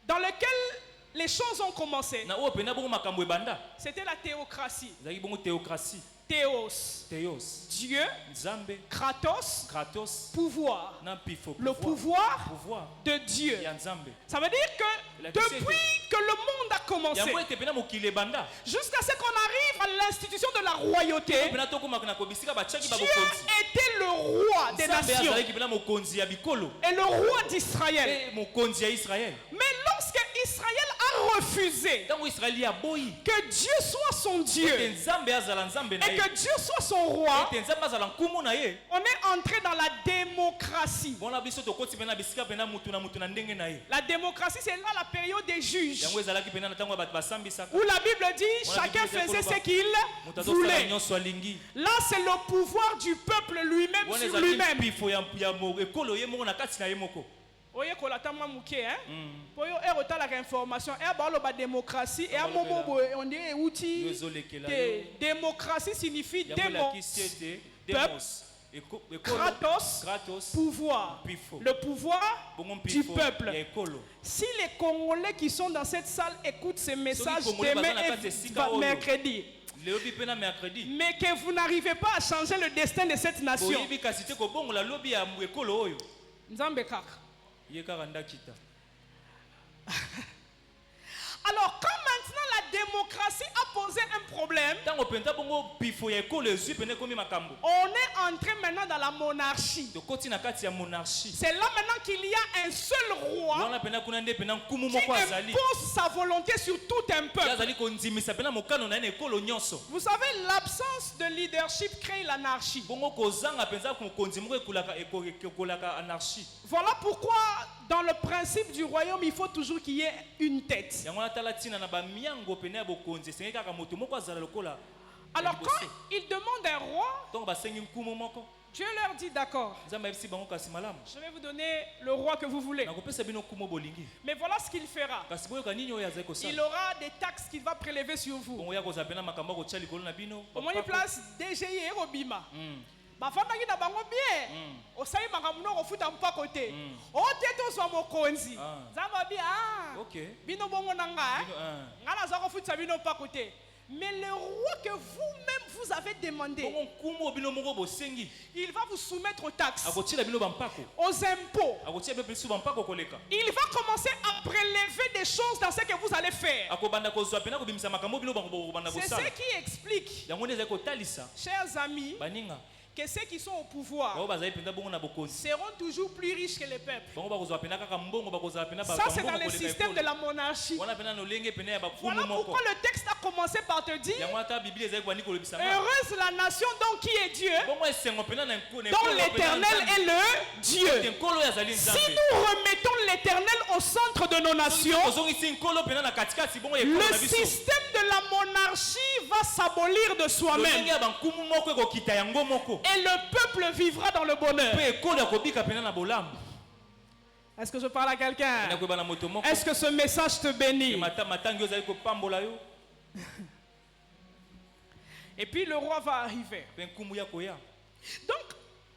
dans lequel les choses ont commencé, na oyo mpena bongo makambo ebanda c'était la théocratie. ezalaki bongo théocratie Théos, theos Dieu, nzambe Kratos, kratos pouvoir. na mpifo Le pouvoir pouvoir de Dieu. ya nzambe Ça veut dire que La depuis que le monde a commencé, yango ete mpena mokili ebanda jusqu'à ce qu'on arrive à l'institution de la royauté, mpena tokomaka na kobisika batiaki Dieu babokonzi était le roi des nzambe nations azalaki mpena mokonzi ya bikolo et le roi d'Israël. mpe mokonzi ya israele. Mais lorsque Israël a refusé ntango israeli aboyi que Dieu soit son ete Dieu nzambe azala nzambe na et ye que Dieu soit son roi, ete nzambe azala nkumu na ye on est entré dans la démocratie. mpona biso tokoti mpena bisika mpena mutu na ndenge na ye La démocratie, c'est là la période des juges, yango ezalaki mpena na ntango ya bato basambisaka où la Bible dit chacun faisait ce qu'il moto azosala voulait. nyonso alingi Là, c'est le pouvoir du peuple lui-même wana sur ezalaki lui-même. mpifo ya ekolo ye moko na kati na ye moko. Oye kolata mwa muke hein. Pour yo erotalaka information e baloba démocratie et à momo boye on dirait Yo outil. ezolekela yo. Démocratie signifie yango démo, elakisi ete demos ekolo Kratos, kratos pouvoir. mpifo Le pouvoir bongo du mpifo peuple. ya ekolo. Si les Congolais qui sont dans cette salle écoutent ces messages Congolais demain baza na kati et esika oyo. mercredi, leobi mpena mercredi mais que vous n'arrivez pas à changer le destin de cette nation, boyebi kasi te kobongola lobi ya ekolo oyo Nzambe kaka. ye kaka ndakita. Alors, quand maintenant la démocratie a posé un problème, ntango mpenza bongo pifo ya ekolo ezwi pene ekomi makambo on est entré maintenant dans la monarchie. tokoti na kati ya monarchie C'est là maintenant qu'il y a un seul roi wana pena kuna nde pena nkumu qui moko azali impose sa volonté sur tout un ye peuple. azali kondimisa pena mokano na ye na ekolo nyonso. Vous savez, l'absence de leadership crée l'anarchie. bongo kozanga mpenza mokonzi moko ekolaka anarchie. Voilà pourquoi, dans le principe du royaume, il faut toujours qu'il y ait une tête. yango natala ntina na bamiango pene ya bokonzi esengeli kaka moto moko azala lokola. Alors, quand ils demandent un roi, ntongo basengi nkumu moko Dieu leur dit d'accord, nzambe ayebisi bango kasi malamu je vais vous donner le roi que vous voulez. nakopesa bino nkumu bolingi Mais voilà ce qu'il fera. kasi boyoka nini oyo azali Il kosala aura des taxes qu'il va prélever sur vous. bongo ya kozala pena makambo akotya likolo na bino Au moins, place DGI et Robima. bafandaki na bango bien osali makambo noko futa mpako te ote tozwa mokonzi nzambe abi okay. bino bongo na nga Bino, nga naza kofutisa bino mpako te Mais le roi que vous-même vous avez demandé, bongo nkumu bino moko bosengi il va vous soumettre aux taxes, akotiela bino bampako aux impôts. akotia be biso bampako koleka Il va commencer à prélever des choses dans ce que vous allez faire. akobanda kozwa pena kobimisa makambo bino banda C'est kosala ce qui explique, yango nde ezali kotalisa chers amis, baninga que ceux qui sont au pouvoir bango bazali pena bongo na bokonzi seront toujours plus riches que les peuples. bango bakozwa pena kaka mbongo bakozala pena Ça, c'est dans le système de la monarchie. wana pena nolenge pena ya bafumu Voilà moko pourquoi le texte a commencé par te dire, yango ata biblia ezali kobandi kolobisa nga heureuse la nation dont qui est Dieu, bongo esengo pena na dont l'Éternel est le Dieu. nkolo oyo azali Si nzambe nous remettons l'Éternel au centre de nos nations, ozongisi nkolo pena na katikati bongo ekolo le na biso système de la monarchie va s'abolir de lolenge soi-même ya bankumu moko ekokita yango moko et le peuple vivra dans le bonheur. mpe ekolo akobika pena na bolamu Est-ce que je parle à quelqu'un? ena koyeba na moto moko Est-ce que ce message te bénit? matangi oyo ozali kopambola yo Et puis le roi va arriver. mpe nkumu ya koya Donc,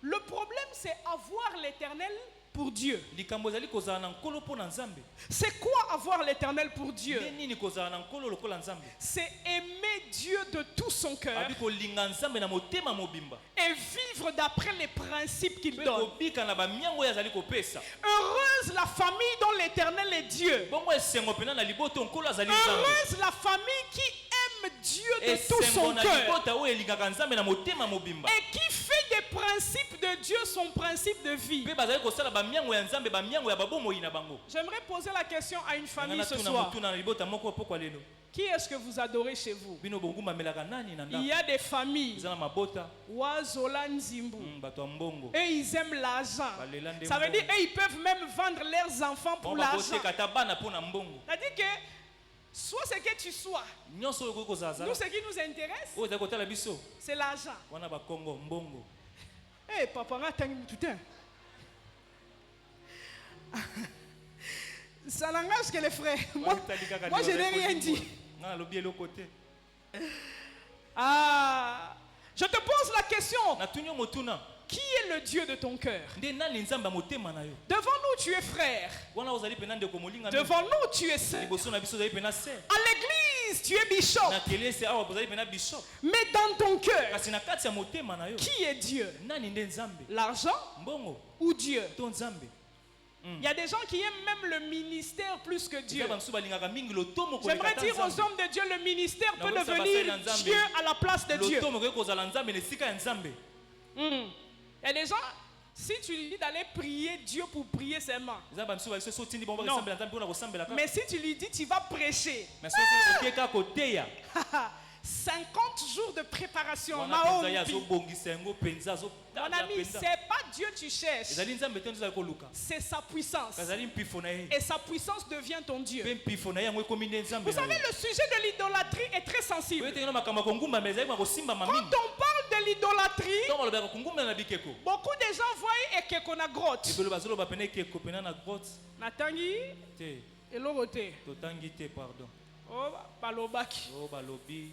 le problème, c'est avoir l'Éternel pour Dieu. likambo ezali kozala na nkolo mpo na nzambe C'est quoi avoir l'Éternel pour Dieu? nde nini kozala na nkolo lokola nzambe C'est aimer Dieu de tout son cœur abi kolinga nzambe na motema mobimba et vivre d'après les principes qu'il mpe donne. kobika na bamiango oyo azali kopesa Heureuse la famille dont l'Éternel est Dieu. bongo esengo pena na liboto nkolo azali nzambe Heureuse la famille qui aime Dieu de tout esengo son na cœur libota oyo elingaka nzambe na motema mobimba et qui fait des principes de Dieu son principe de vie. mpe bazali kosala bamiango ya nzambe bamiango ya babomoi na bango J'aimerais poser la question à une famille ngana ce tuna soir. motuna na libota moko pokwa lelo Qui est-ce que vous adorez chez vous? bino bongumbamelaka nani na Il ndako y a des familles, eza na mabota Wazola Nzimbu. bato ya mbongo Eux, ils aiment l'argent. balela nde Ça veut dire eux, ils peuvent même vendre leurs enfants pour bango l'argent. bakoteka ata bana mpo na mbongo C'est-à-dire que, soit ce que tu sois, nyonso oyo okoki nous, kozalazala ce qui nous intéresse, oyo ezali kotala biso c'est l'argent. wana bakongo mbongo Eh, papa, tout le temps. Ça n'engage que les frères. Moi, je n'ai rien dit. nga nalobi eloko te Ah, je te pose la question. natuni yo motuna Qui est le Dieu de ton cœur? nde nani nzambe ya motema na yo Devant nous, tu es frère. wana ozali pena ndeko molinga Devant nous, tu es sœur. liboso na biso ozali pena ser À l'église, tu es bishop. na kelese awa bozali pena bishop Mais dans ton cœur, kasi na kati ya motema na yo qui est Dieu? nani nde nzambe L'argent mbongo ou Dieu? to nzambe Il y a des gens qui aiment même le ministère plus que Dieu. eza bamosusu balingaka mingi lotomo J'aimerais dire aux hommes de Dieu, le ministère peut devenir Dieu à la place de Dieu. lotomo okoki kozala nzambe na esika ya nzambe Il y a des gens, si tu lui dis d'aller prier Dieu pour prier seulement, eza bamisu baliso so otindi bango Non. bakosambela nzambe mpona kosambela kaka mais si tu lui dis tu vas prêcher, mais soki okie kaka koteya 50 jours de préparation, wana ma mpenza ye azobongisa yango mpenza Mon ami, c'est pas Dieu que tu cherches, ezali nzambe te nzozali koluka c'est sa puissance. kazali mpifo na ye Et sa puissance devient ton Dieu. mpe mpifo na ye yango ekomi nde nzambe Vous savez, le sujet de l'idolâtrie est très sensible. oyetekena makambo ya kongumbama ezali ma kosimbama Quand mingi on parle de l'idolâtrie, ntongo balobaka kongumbama na bikeko beaucoup de gens voient et que qu'on a grotte. ebelo bazoloba pene ekeko pena na grotte Natangi te et l'oroté. totangi te pardon Oh, balobaki. o balobi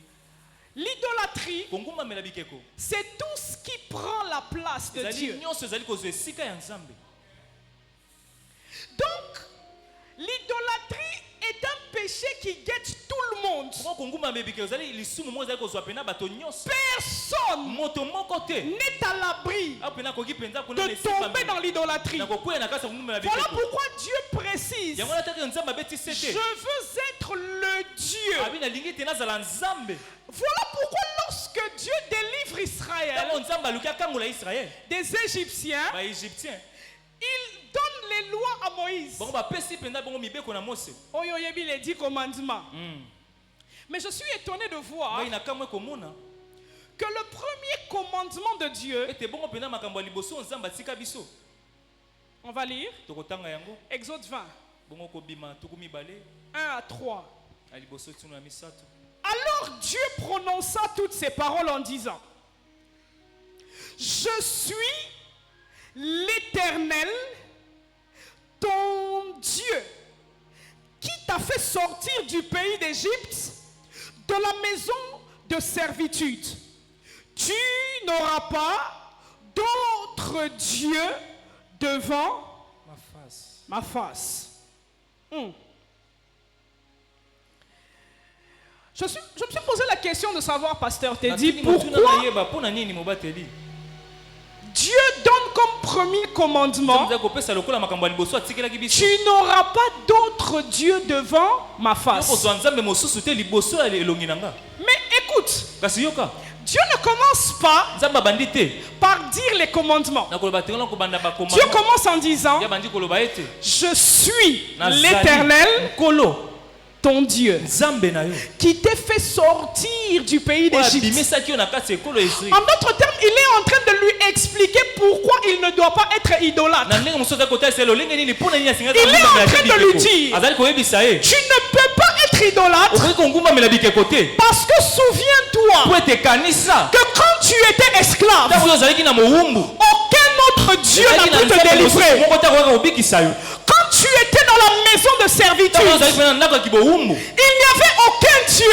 L'idolâtrie, kongumbamela bikeko c'est tout ce qui prend la place de ezali Dieu. nyonso ezali kozwa esika ya nzambe Donc, l'idolâtrie est un péché qui guette tout le monde. moko kongumbama ebikeko ezali lisumu moko ezali kozwa pena bato nyonso Personne moto moko te n'est à l'abri awa pena akoki mpenza kuna de tomber dans l'idolâtrie. nakokwea na kasi ya kongumbamela Voilà bikeko pourquoi Dieu précise, yango nataki nzambe abetisi je te veux être le Dieu. abi nalingi te nazala nzambe Voilà pourquoi lorsque Dieu délivre Israël ntango nzambe aluki akangola israele des Égyptiens, baegyptien il donne les lois à Moïse. bango bapesi mpenza bongo mibeko na mose Oyo yebi les 10 commandements. Mais je suis étonné de voir ngai na kamwe komona que le premier commandement de Dieu, ete bongo mpenza makambo ya liboso nzambe atika biso on va lire tokotanga yango Exode 20, bongo kobima tuku mibale 1 à 3. na liboso tino na misato Alors Dieu prononça toutes ces paroles en disant, je suis l'Éternel, ton Dieu, qui t'a fait sortir du pays d'Égypte, de la maison de servitude. Tu n'auras pas d'autre Dieu devant ma face ma face. Je me suis posé la question de savoir, pasteur Teddy, pourquoi Dieu donne comme premier commandement, tu n'auras pas d'autre Dieu devant ma face. Mais écoute, Dieu ne commence pas par dire les commandements. Dieu commence en disant, je suis l'Éternel, ton Dieu, qui t'est fait sortir du pays d'Égypte. En d'autres termes, il est en train de lui expliquer pourquoi il ne doit pas être idolâtre. Il est en train de lui dire, tu ne peux pas être idolâtre parce que souviens-toi que quand tu étais esclave, aucun autre Dieu n'a pu te délivrer. Quand tu étais dans la maison de servitude, il n'y avait aucun Dieu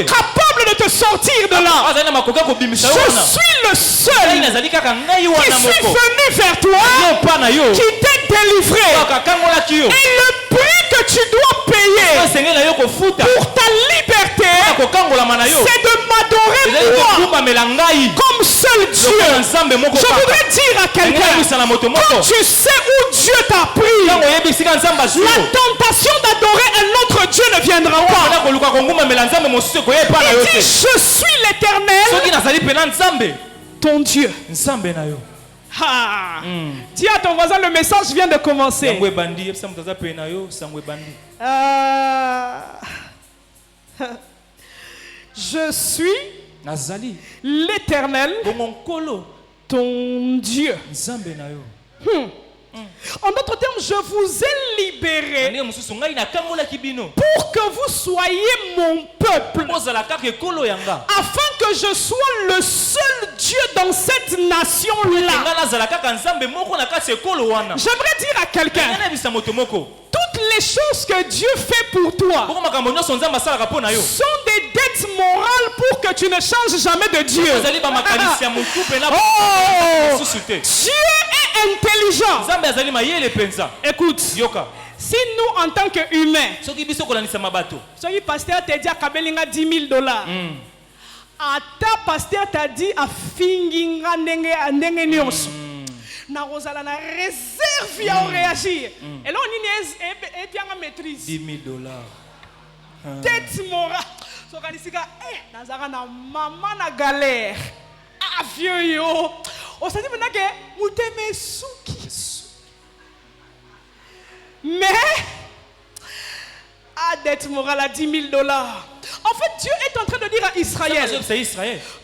capable de te sortir de là. Je suis le seul qui suis venu vers toi, qui t'est délivré. Et le prix que tu dois payer pour ta liberté, c'est de m'adorer moi comme seul Dieu. Je voudrais dire à quelqu'un, quand tu sais où Dieu t'a pris, la tentation d'adorer un autre Dieu ne viendra pas. Il dit, je suis l'Éternel, ton Dieu. Dis à ton voisin, le message vient de commencer. Je suis l'Éternel, ton Dieu. En d'autres termes, je vous ai libéré pour que vous soyez mon peuple, afin que je sois le seul Dieu dans cette nation-là. J'aimerais dire à quelqu'un, toutes les choses que Dieu fait pour toi sont des dettes morales pour que tu ne changes jamais de Dieu. Dieu est intelligent. Écoute, si nous en tant qu'humains, ce pasteur t'a dit à Kabelinga $10,000, ata pasteur t'a dit à Finginga ndenge nyonso, na rozala na réserve ya réagir. Et là on est bien en maîtrise. $10,000. Tête morale. So kanisika nazara na mama na galère. Ah vieux yo. On s'est dit maintenant que muteme souki. Mais dette morale à $10,000. En fait, Dieu est en train de dire à Israël,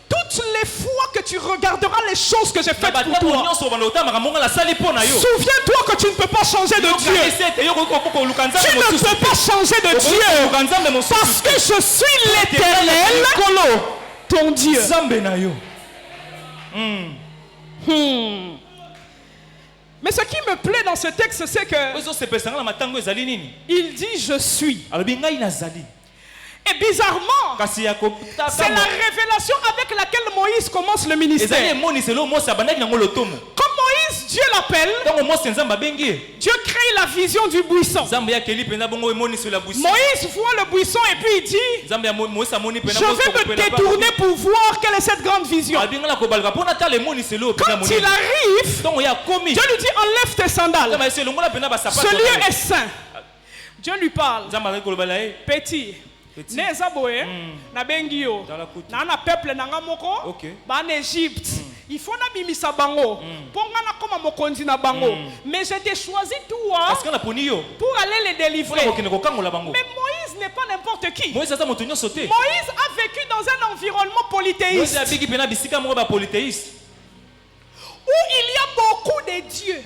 toutes les fois que tu regarderas les choses que j'ai faites pour toi, souviens-toi que tu ne peux pas changer de Dieu. Tu ne peux pas changer de Dieu parce que je suis l'Éternel, ton Dieu. Mais ce qui me plaît dans ce texte, c'est que il dit je suis. Et bizarrement, c'est la révélation avec laquelle Moïse commence le ministère. Comme Moïse, Dieu l'appelle, Dieu crée la vision du buisson. Moïse voit le buisson et puis il dit, je vais me détourner pour voir quelle est cette grande vision. Quand il arrive, Dieu lui dit, enlève tes sandales. Ce lieu est saint. Dieu lui parle. Petit. Neza boye na bengio na na peuple na ngamoko ba en Égypte il faut na bimisa bango ponga na koma mokonzi na bango mais j'ai choisi toi pour aller les délivrer. Mais Moïse n'est pas n'importe qui. Moïse a vécu dans un environnement polythéiste où il y a beaucoup de dieux et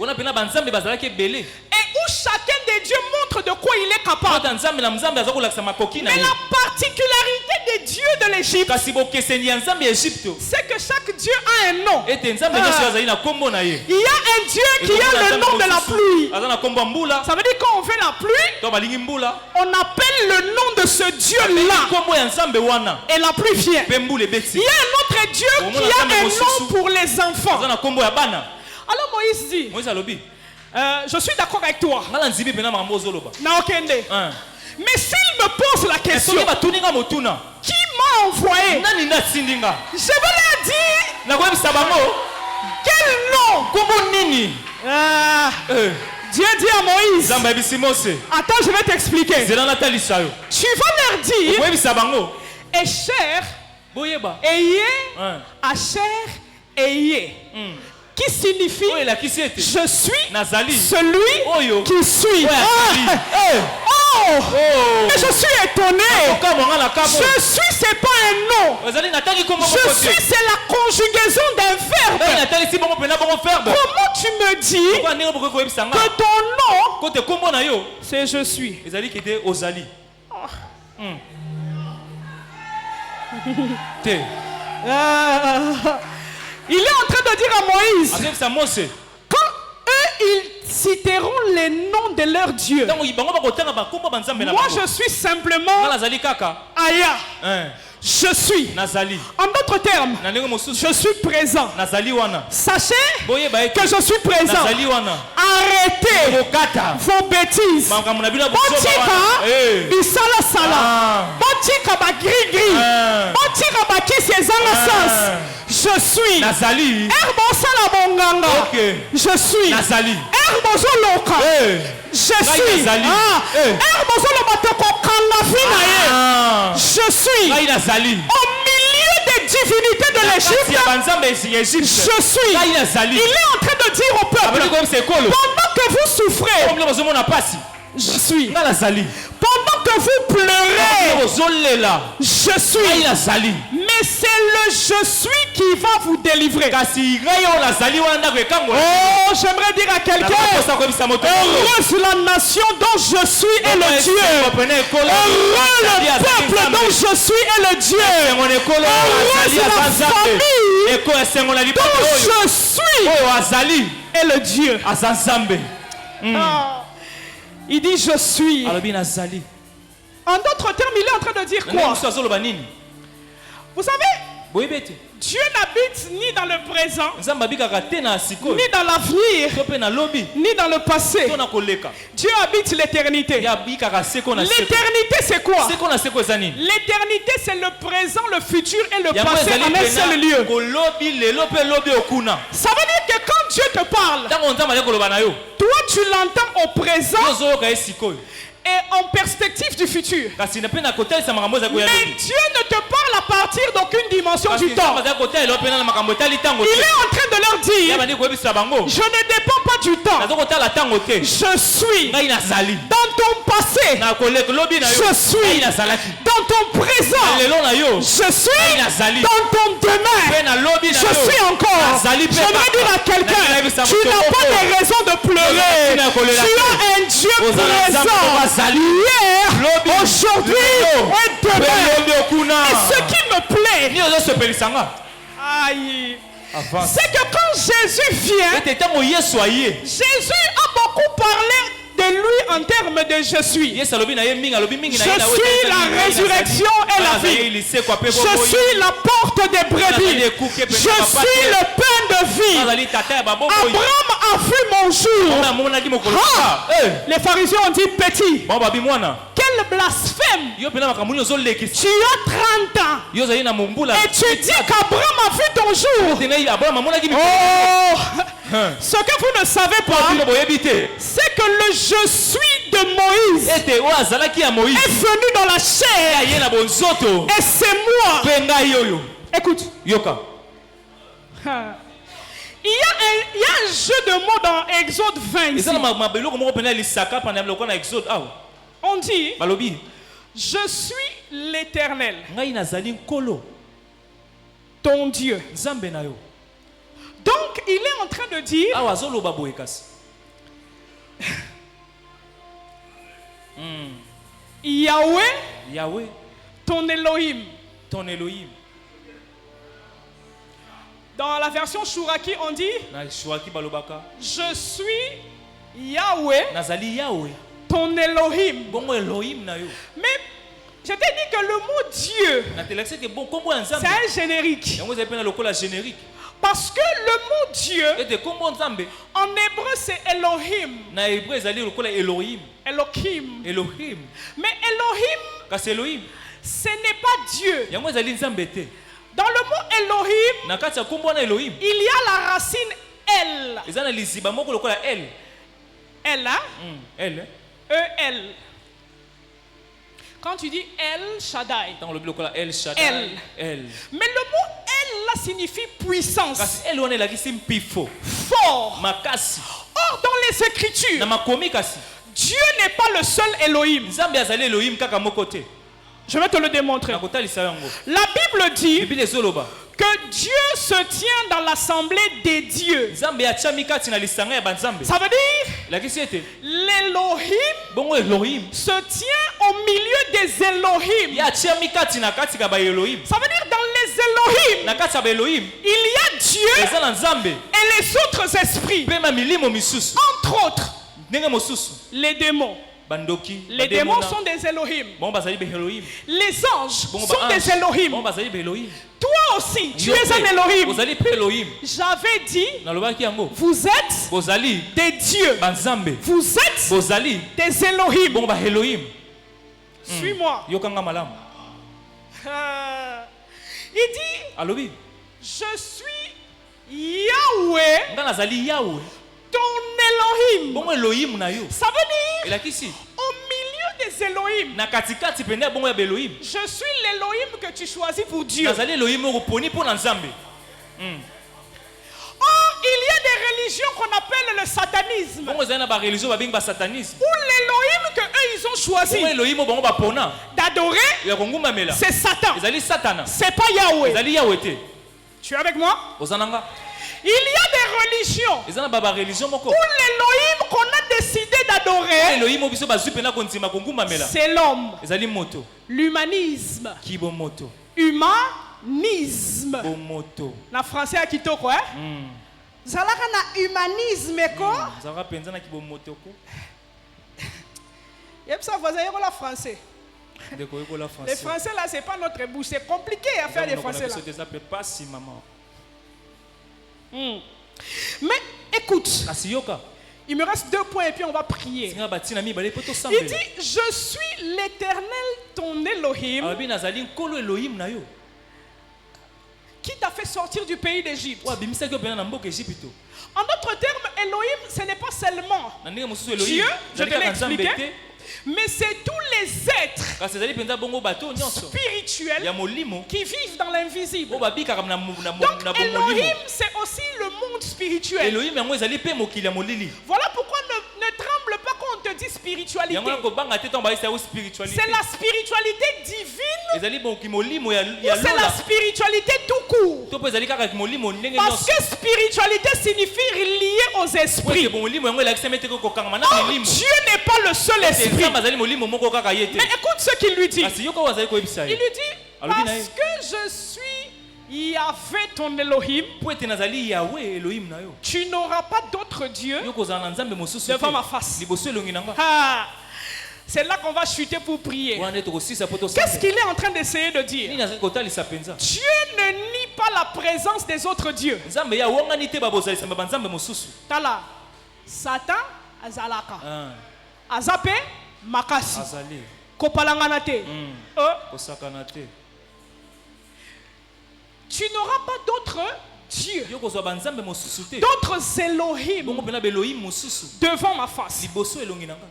où chacun des dieux montre de quoi il est capable. Mais la particularité des dieux de l'Égypte, c'est que chaque dieu a un nom. Il y a un dieu qui a le nom de la pluie. Ça veut dire quand on fait la pluie, on appelle le nom de ce dieu-là et la pluie vient. Il y a un autre dieu qui a un nom pour les enfants. Alors Moïse dit, je suis d'accord avec toi. Mais s'il me pose la question, soki batuninga motuna qui m'a envoyé? nani nasindinga Je vais leur dire, nakoyebisa bango quel nom? kombo nini Dieu dit à Moïse, nzambe ayebisi Mose attends, je vais t'expliquer. nzela natalisa yo Tu vas leur dire, okoyebisa bango Esher, boyeba Eye, Hein. Asher, Eye. Qui signifie, oyo elakisi ete je suis nazali celui Oyo. qui suis. oyo azali Oh, mais je suis étonné. okamwanga na kamo Je suis, c'est pas un nom. ozali natangi kombo Je moko suis, te c'est la conjugaison d'un verbe. ngai natalisi bongo mpena bongo verbe Comment tu me dis kwa ndenge bokoki koyebisa nga que ton nom, kote kombo na yo c'est je suis? ezali kete ozali te Il est en train de dire à Moïse, azoyebisa Mose quand eux, ils citeront les noms de leur Dieu. ntango bango bakotanga bakombo banzambe na Moi, bango je suis simplement nga nazali kaka Aya. Je suis. nazali En d'autres termes, na ndenge mosusu je suis présent. nazali wana Sachez boyeba ete que je suis présent. nazali wana Arrêtez kokata vos bêtises. makambo na bino ya bozoba Botika wana bisala sala. Ah. Botika ba gris gris. Ah. Botika ba kisi ezanga sens. Je suis. nazali Herbo sala bonganga. Ok. Je suis. nazali Herbo zoloka. Je suis. nazali. Herbo zoloba toko kanga fina ye. Je suis. ngai nazali Au milieu des divinités de kati l'Égypte, ya banzambe ya Égypte je suis. ngai nazali Il est en train de dire au abali peuple, koyebisa ekolo pendant que vous souffrez, oyo bozomona pasi je suis. ngai nazali Pendant que vous pleurez, bozolela je ngai suis. nazali Mais c'est le je suis qui va vous délivrer. kasi ngai oyo nazali wana ndako ekangola Oh, j'aimerais dire à quelqu'un, nakosa koyebisa moto heureuse la nation dont je suis et le Dieu. Heureux le peuple dont je suis et le Dieu. Heureuse la famille eko esengo na dont lipato oyo je suis oyo azali et le Dieu. aza nzambe Ah. Il dit je suis. alobi nazali En d'autres termes, il est en train de dire ndenge quoi? mosusu azoloba nini Vous savez, boyebi ete Dieu n'habite ni dans le présent, nzambe abikaka te na sikoyo ni dans l'avenir, to mpe na lobi ni dans le passé. to na koleka Dieu habite l'éternité. ye abikaka seko na seko L'éternité, c'est quoi? seko na seko eza nini L'éternité, c'est le présent, le futur et le yango passé ezali en un seul lieu. kolobi lelo mpe lobi okuna Ça veut dire que quand Dieu te parle, ntango nzambe ali koloba na yo toi tu l'entends au présent yo ozoyoka ye sikoyo et en perspective du futur. kasi mpe na kotalisa makambo ezali koya Mais lobi Dieu ne te parle à partir d'aucune dimension kasi du temps. nzambe azali kotalela mpe na makambo etali ntango Il te est en train de leur ye dire, bandi koyebisa bango je ne dépends pas du temps. nazo kotala ntango te Je suis ngai nazali dans ton passé. na koleka lobi na yo Je suis ngai nazalaki dans ton na présent. lelo na yo Je suis nazali. dans ton mpe demain. na lobi na Je yo suis encore. nazali mpe J'aimerais dire à quelqu'un, tu n'as pas de raison de pleurer. Tu as un Dieu présent. Hier, aujourd'hui et demain. Et ce qui me plaît, ni ozosepelisanga aïe, avance c'est que quand Jésus vient, ete ntango yesu aye Jésus a beaucoup parlé de lui en termes de je suis. yesu alobi na ye mingi alobi mingi na Je ye na we suis etali la mingi na ye résurrection et la nazali vie. lisekwa mpe Je bomoi suis la porte des brebis. Je suis le pain de vie. nazali tata ya babomoi Abraham a vu mon jour. amonaki mokolo Ah! Les pharisiens ont dit petit. bango babi mwana Quel blasphème. yo mpena makambo nini ozolekisa Tu as 30 ans. yo ozali na mombula Et tu dis qu'Abraham a vu ton jour. tene abraham amonaki Oh! Ce que vous ne savez pas, bino boyebi te c'est que le je suis de Moïse ete oyo azalaki ya moïse est venu dans la chair. aye na bonzoto Et c'est moi. mpe ngai oyo Écoute. yoka Il y a un jeu de mots dans Exode 20 ici. eza na mabiloko moko mpena lisaka pana biloko na exode awa On dit, balobi je suis l'Éternel, ngai nazali nkolo ton Dieu. nzambe na yo Donc, il est en train de dire, awa azoloba boye kasi Yahweh, yawe ton Elohim. ton elohim Dans la version Chouraki, on dit, na shwaki balobaka je suis Yahweh, nazali yawe ton Elohim. bongo elohim na yo Mais je t'ai dit que le mot Dieu, na telakisi ete bon kombo ya c'est nzambe un générique. yango ezali mpena lokola générique Parce que le mot Dieu, ete kombo nzambe en hébreu, c'est Elohim. na hébreu ezali lokola Elohim. Elohim. Elohim Mais Elohim, kasi Elohim ce n'est pas Dieu. yango ezali nzambe te. Dans le mot Elohim, Na kati ya kombo wana Elohim il y a la racine El. eza na liziba moko lokola El. El, hein? El E-L. Quand tu dis El Shaddai. ntango lobi lokola El Shaddai. El. El Mais le mot El là signifie puissance, kasi El wana elakisi mpifo fort. makasi Or, dans les na Écritures, makomi kasi Dieu n'est pas le seul Elohim. nzambe azali Elohim kaka moko te. Je vais te le démontrer. nakotalisa yango. La Bible dit Biblia ezoloba que Dieu se tient dans l'assemblée des dieux. nzambe atiami kati na lisanga ya banzambe. Ça veut dire elakisi ete l'Elohim bongo Elohim se tient au milieu des Elohim. ye atiami kati na kati ka baelohim. Ça veut dire dans les Elohim, na kati ya baelohim il y a Dieu eza na nzambe et les autres esprits. mpe ma milimo misusu Entre autres, ndenge mosusu les démons. bandoki Les démons sont des Elohim. bongo bazali baelohim. Les anges bongo sont des bongo Elohim. bazali baelohim. Toi aussi, tu Yo es un mpe, Elohim. ozali mpe Elohim. J'avais dit, nalobaki yango vous êtes bozali des dieux. banzambe Vous êtes bozali des Elohim. bongo baelohim. Suis-moi. yokanga malamu Il dit, alobi je suis Yahweh, nga nazali yawe ton Elohim. bongo Elohim na yo Ça veut dire, elakisi au milieu des Elohim, na katikati pene ya bongo ya baelohim je suis l'Elohim que tu choisis pour Dieu. nazali Elohim oko poni mpo na nzambe. Or, il y a des religions qu'on appelle le satanisme. bongo ezali na bareligion babengi basatanisme. Où l'Elohim que eux ils ont choisi bongo Elohim oyo bango bapona d'adorer, ya kongumbamela c'est Satan. ezali satana C'est pas Yahweh. ezali yawe te. Tu es avec moi? oza nanga Il y a des religions eza na bareligion moko où l'Elohim qu'on a décidé d'adorer, Elohim oyo biso bazwi mpena kondima kongumbamela c'est l'homme. ezali moto L'humanisme. kibomoto Humanisme. bomoto. Na français à kitoko, hein? Zalaka na humanisme ko. zaka mpenza na kibomoto ko Yep, ça voisin yoko la français. ndeko oyekola Les français. français là, c'est pas notre bouche, c'est compliqué à faire des français là. eza mpe pasi mama. Mais écoute, kasi yoka il me reste 2 points et puis on va prier. singa batina mibale mpo Il tosambela dit, je suis l'Éternel, ton Elohim, alobi nazali nkolo Elohim na yo qui t'a fait sortir du pays d'Égypte. oyo abimisaki yo mpena na mboka Ejipito. En d'autres termes, Elohim, ce n'est pas seulement na ndenge mosusu Dieu, Elohim je ezali te l'ai kaka nzambe expliqué, te mais c'est tous les êtres kasi ezali mpenza bongo bato nyonso spirituels ya molimo qui vivent dans l'invisible. oyo babikaka na Donc bomolimo. Elohim, c'est aussi le monde spirituel. Elohim yango ezali mpe mokili ya molili Voilà pourquoi ne tremble pas quand on te dit spiritualité. yango na kobanga te ntango bayisa yango spiritualité C'est la spiritualité divine ezali boki molimo ya ou c'est la lola spiritualité tout court. to mpe ezali kaka molimo ndenge Parce nyonso que spiritualité signifie lié aux po esprits. ete molimo yango elakisami ete kokangama na Or, milimo Dieu n'est pas le seul ete esprit. nzambe azali molimo moko kaka ye te. Mais écoute ce qu'il lui dit. kasi yoka oyo azali koyebisa Il ye lui dit, Alobi na parce ye. que je suis Yahvé ton Elohim, po ete nazali yawe Elohim na yo tu n'auras pas d'autre Dieu yo kozala na nzambe mosusu devant te ma face. liboso elongi na nga Ah, c'est là qu'on va chuter pour prier. wana nde tokosisa po Qu'est-ce tosambela qu'il est en train d'essayer de dire? nini azali kotalisa mpenza Dieu ne nie pas la présence des autres dieux. nzambe ye awongani te babozalisama banzambe mosusu. Tala, Satan azalaka, Ah, azape makasi, azali kopalangana te. kosakana te Tu n'auras pas d'autres dieux, yo kozwa banzambe mosusu te d'autres bongo Elohim mpena belohim mosusu devant ma face. liboso elongi na nga.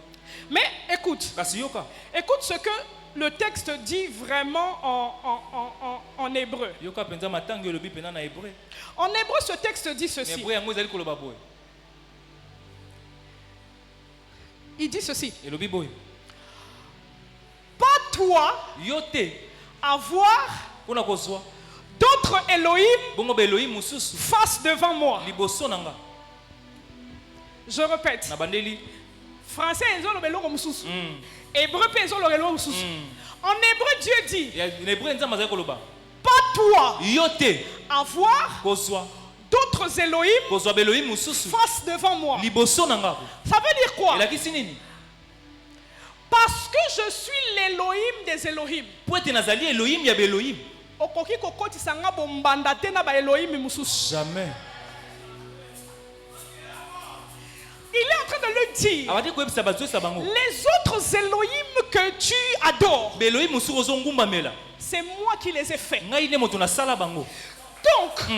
Mais écoute, kasi yoka écoute ce que le texte dit vraiment en hébreu. yoka mpenza matango elobi mpena na hébreu. En hébreu, ce texte dit na ceci. hébreu yango ezali koloba boye Il dit ceci. elobi boye Pas toi yo te avoir mpona kozwa d'autres Elohim bongo belohim mosusu face devant moi. liboso na nga. Je répète. na bandeli Français, ils ont le belongo mususu. Hébreu, ils ont le belongo mususu. En hébreu, Dieu dit, na hébreu nzambe azali koloba pas toi yo te avoir kozwa d'autres Elohim kozwa belohim mosusu face devant moi. liboso na nga. Ça veut dire quoi? elakisi nini Parce que je suis l'Elohim des Elohim. po ete nazali elohim ya belohim okoki kokotisa nga bombanda te na ba Elohim mususu. Jamais. Il est en train de le dire. Abadi ko ebisa bazo sa bango. Les autres Elohim que tu adores, Be Elohim musu ozongumba mela. c'est moi qui les ai faits. Ngai ne moto na sala bango. Donc,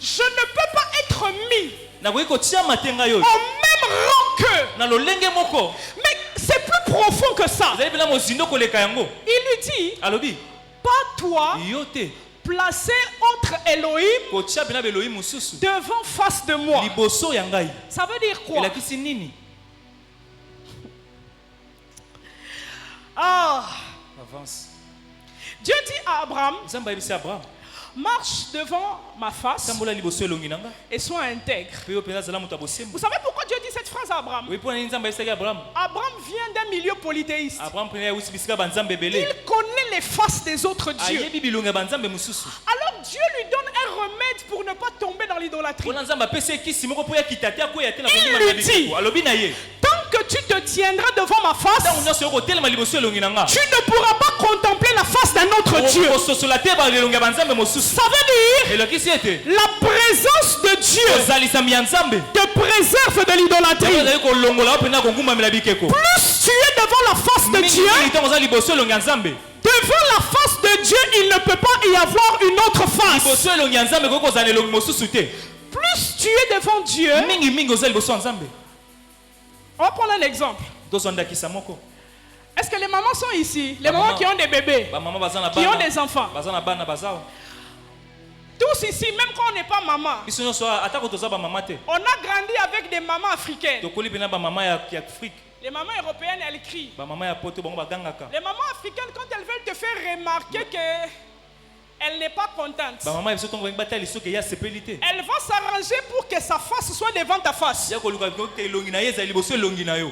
je ne peux pas être mis Na ko tia matenga yo. au même rang qu'eux. Na lo lenge moko. Mais c'est plus profond que ça. Zali bina mo zindo koleka yango. Il lui dit, Alobi. pas toi, Yote. placé entre Elohim Ko tia bina be Elohim mususu. devant face de moi. Liboso ya ngai. Ça veut dire quoi? Ela kisi nini? Ah, Avance. Dieu dit à Abraham, Zamba ebisi Abraham. marche devant ma face Tambola liboso elongi nanga. et sois intègre. Pe yo pena zala mutu abosembo. Vous savez pourquoi Dieu dit cette phrase à Abraham? Oui, pour nini Nzamba ebisaki Abraham. Abraham vient d'un milieu polythéiste. Abraham pena usi bisika banzambe ebele. Il connaît les faces des autres dieux. Ayebi bilonga banzambe mususu. Alors Dieu lui donne un remède pour ne pas tomber dans l'idolâtrie. Pona Nzamba pese kisi moko po ya kitati akoya te na Il kondima lui na dit, biko. Alobi na ye. tant que tu te tiendras devant ma face, Tango nyonso yo kotelema liboso elongi nanga. tu ne pourras pas contempler la face d'un autre Dieu. Kososola te ba elonga banzambe mususu. Ça veut dire Elokisi ete. la présence de Dieu Ozalisami ya Nzambe. te préserve de l'idolâtrie. Ezali kolongola yo pena kongumamela bikeko. Plus tu es devant la face de Dieu, Mingi tango za liboso elongi ya Nzambe. devant la face de Dieu, il ne peut pas y avoir une autre face. Liboso elongi ya Nzambe ko kozala elongi mosusu te. Plus tu es devant Dieu, Mingi oza liboso ya Nzambe. on va prendre un exemple. Tozondakisa moko. Est-ce que les mamans sont ici? Les mamans qui ont des bébés, Ba mama baza na qui ont bana. des enfants. Baza na bana bazawa. Tous ici, même quand on n'est pas maman, Biso nyonso atako toza ba mama te. on a grandi avec des mamans africaines. Tokoli pena ba mama ya Afrique. Les mamans européennes, elles crient. Ba mama ya poto bango bagangaka. Les mamans africaines, quand elles veulent te faire remarquer qu'elle n'est pas contente, Ba mama biso tongo bata lisoke ya sepelité. elles vont s'arranger pour que sa face soit devant ta face. Ya koluka ko te elongi na ye za liboso elongi na yo.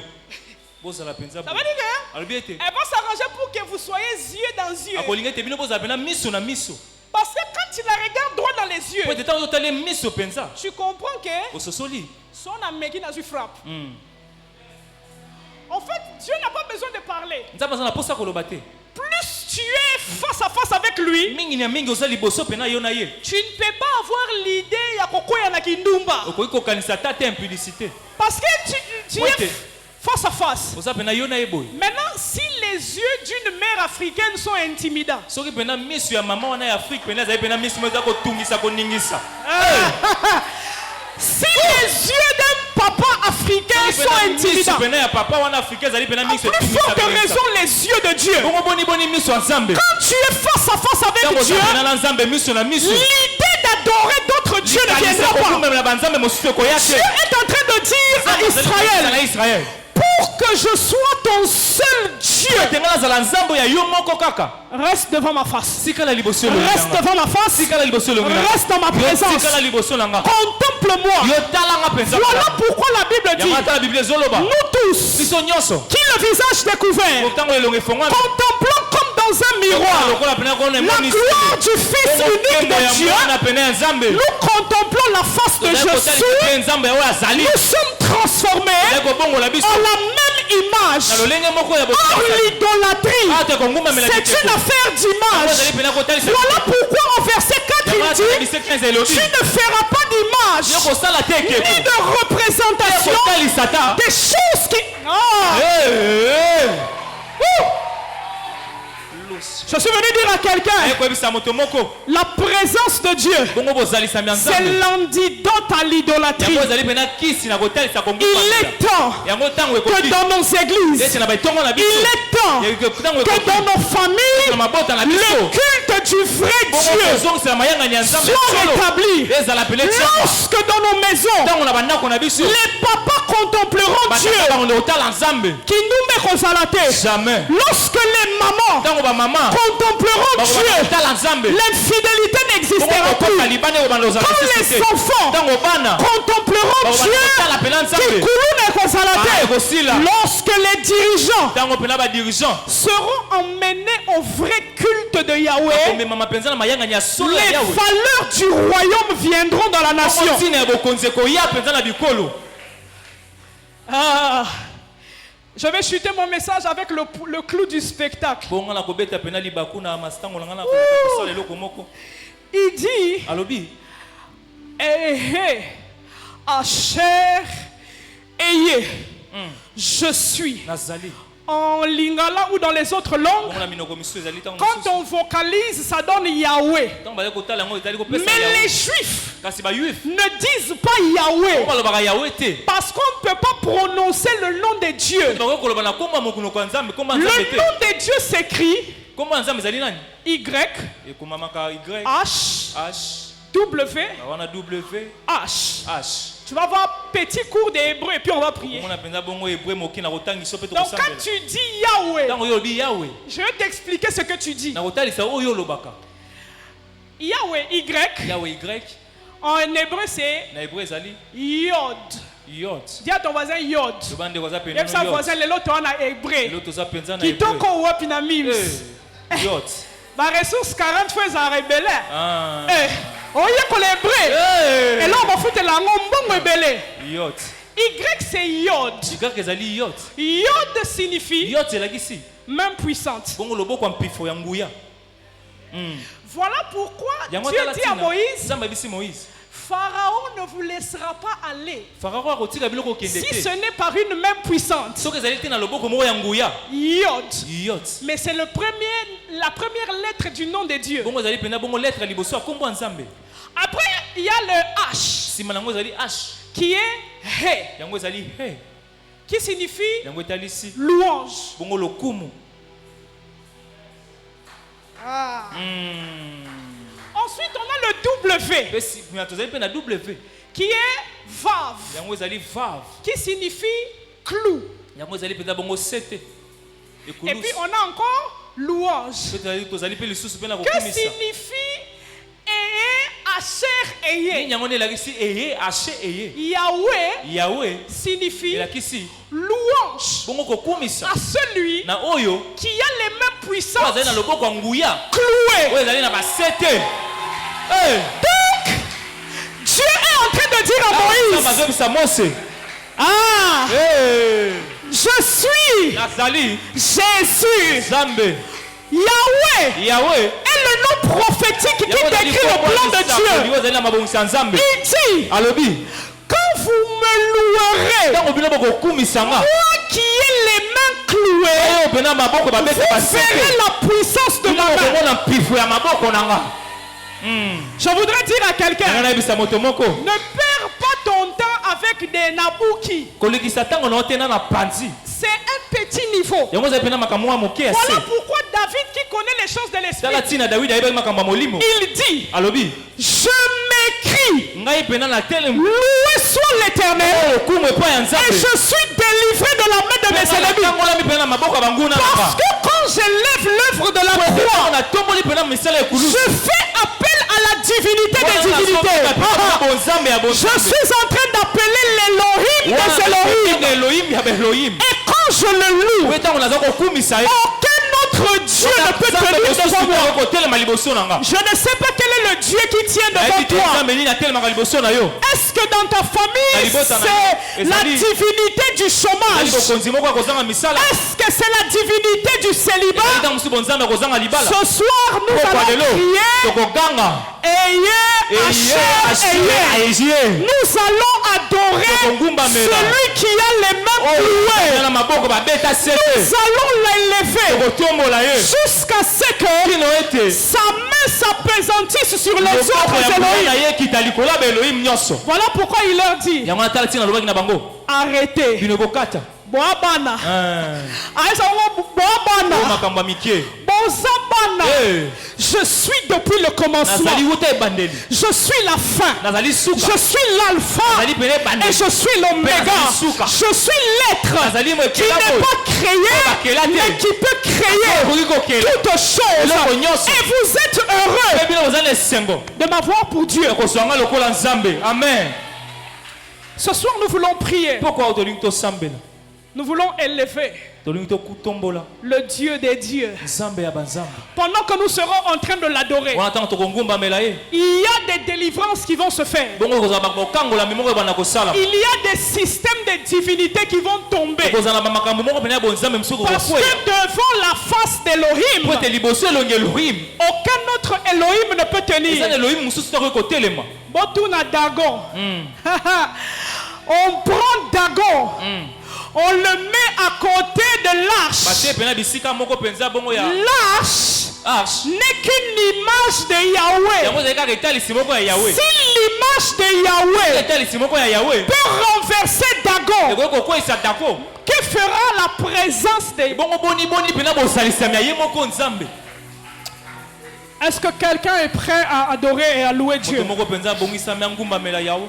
Bozala penza. Ça veut dire que Alobi ete. elles vont s'arranger pour que vous soyez yeux dans yeux. Akolinga te bino bozala pena miso na miso. Parce que quand tu la regardes droit dans les yeux, Po ete tango totale miso penza. tu comprends que Ososoli. son ameki n'a eu frappe. En fait, Dieu n'a pas besoin de parler. Nzamba za na posa koloba te. Plus tu es face à face avec lui, Mingi na mingi oza liboso pena yo na ye. tu ne peux pas avoir l'idée ya kokoya na kindumba. Okoki kokanisa ta te impudicité. Parce que tu Ouais, es face à face. Oza pena yo na ye boy. Maintenant, si les yeux d'une mère africaine sont intimidants, Soki pena miso ya mama wana ya Afrique pena za pena miso moza kotungisa koningisa. si les yeux d'un papa africain sont Miso intimidants, pena ya papa wana africain zali pena à miso plus forte raison les yeux de Dieu. Bongo boni miso ya Nzambe. Quand tu es face à face avec Dieu, Pena na Nzambe miso na miso. l'idée d'adorer d'autres dieux ne viendra pas. Na banzambe mosusu koya Dieu te. est en train de dire à Israël, Israël. pour que je sois ton seul Dieu, Tengala zala Nzambe ya yo moko kaka. reste devant ma face. Sikala liboso Reste devant ma face. Sikala liboso longa. Reste dans ma présence. Sikala liboso langa. Contemple-moi. Yo talanga penza. Voilà pourquoi la Bible dit, Yamata la Bible zoloba. nous tous, Biso nyonso. qui le visage découvert, Pourtant elonge fonga. contemplons comme dans un miroir Lokola pena kone la moni. gloire du Fils unique de Dieu. Na pena Nzambe. Nous contemplons la face de Jésus. Nzambe oyo azali. Nous sommes transformés Eko bongo la biso. en la même image. Na lolenge moko ya Or, bokonzi. l'idolâtrie, Ate konguma mela c'est une affaire d'image. Voilà pourquoi au verset 4 il dit, tu ne feras pas d'image ni de représentation des choses qui... Je suis venu dire à quelqu'un, la présence de Dieu, c'est l'antidote à l'idolâtrie. Il est temps que dans nos églises, il est temps que dans nos familles, le culte du vrai Dieu soit rétabli. Lorsque dans nos maisons, les papas contempleront Dieu, qui nous met jamais. lorsque les mamans contempleront Dieu, l'infidélité n'existera plus. Quand les enfants contempleront Dieu, lorsque les dirigeants seront emmenés au vrai culte de Yahweh, les valeurs du royaume viendront dans la nation. Je vais chuter mon message avec le clou du spectacle. Il dit, alobi, Asher, Eye, je suis. nazali. En lingala ou dans les autres langues, quand on vocalise, ça donne Yahweh. Mais les Juifs ne disent pas Yahweh parce qu'on ne peut pas prononcer le nom de Dieu. Le nom de Dieu s'écrit Y, H, W, H. Tu vas avoir petit cours d'hébreu et puis on va prier. Donc quand tu dis Yahweh, je vais t'expliquer ce que tu dis. Yahweh, Y. En hébreu c'est Yod. Dis à ton voisin Yod. Même sa voisin l'autre en hébreu. Qui t'ont qu'on voit pinamim. Ma ressource 40 fois ça rebelle. Oh, il y a l'hébreu. Et là, on va foutre la ngombo rebelle. Yod. Y, c'est Yod. Yod signifie main puissante. Voilà pourquoi Dieu dit à Moïse, Pharaon ne vous laissera pas aller si ce n'est par une main puissante. Yod. Mais c'est la première lettre du nom de Dieu. Après, il y a le H qui est He, qui signifie louange. Ensuite, on a le W qui est Vav, qui signifie clou. Et puis, on a encore louange. Que signifie Yahweh signifie louange à celui qui a les mains puissantes clouées. Donc, Dieu est en train de dire à Moïse, je suis Jésus. Yahweh est le nom prophétique qui décrit le plan de Dieu. Il dit, quand vous me louerez, moi qui ai les mains clouées, vous verrez la puissance de ma main. Je voudrais dire à quelqu'un, ne perds pas ton temps avec des nabouki. C'est un petit niveau. Voilà pourquoi David, qui connaît les choses de l'esprit, il dit, je m'écris, loué soit l'Éternel, et je suis délivré de la main de mes ennemis. Parce que quand je lève l'œuvre de la croix, je fais appel à la divinité des divinités. Je suis en train d'appeler l'Elohim des Elohim. Et quand je le loue, aucun autre Dieu ne peut tenir devant moi. Je ne sais pas quel est le Dieu qui tient devant toi. Est-ce que dans ta famille c'est la divinité du chômage? Est-ce que c'est la divinité du célibat? Ce soir nous allons prier. Nous allons adorer celui qui a les mains clouées. Nous allons l'élever jusqu'à ce que sa main s'appesantisse sur les autres Elohim. Voilà pourquoi il leur dit, arrêtez. Boabana. Je suis depuis le commencement. Je suis la fin. Je suis l'alpha et je suis l'oméga. Je suis l'être qui n'est pas créé mais qui peut créer toutes choses. Et vous êtes heureux de m'avoir pour Dieu. Amen. Ce soir nous voulons prier. Pourquoi Nous voulons élever tolingi tokutombola le Dieu des dieux. nzambe ya banzambe Pendant que nous serons en train de l'adorer, wana ntango tokongumbamela ye il y a des délivrances qui vont se faire. bongo kozala bakokangola mimoko ebanda kosala Il y a des systèmes de divinité qui vont tomber. kozala bamakambo moko pene ya bonzambe mosuku Parce que kokwea devant la face po d'Elohim, ete liboso elongi Elohim aucun autre Elohim ne peut eza na tenir. Elohim mosusu tokoki kotelema Botuna Dagon. On prend Dagon. On le met à côté de l'arche. batie pena bisika moko penza bongo ya L'arche arche n'est qu'une image de Yahweh. yango ezali kaka etalisi moko ya Yahweh Si l'image de Yahweh etalisi moko ya Yahweh peut renverser Dagon, ekoki kokweyisa dako que fera la présence de... bongo boni pena bosalisami ya ye moko nzambe Est-ce que quelqu'un est prêt à adorer et à louer moto Dieu? moko penza abongisami angumbamela Yahweh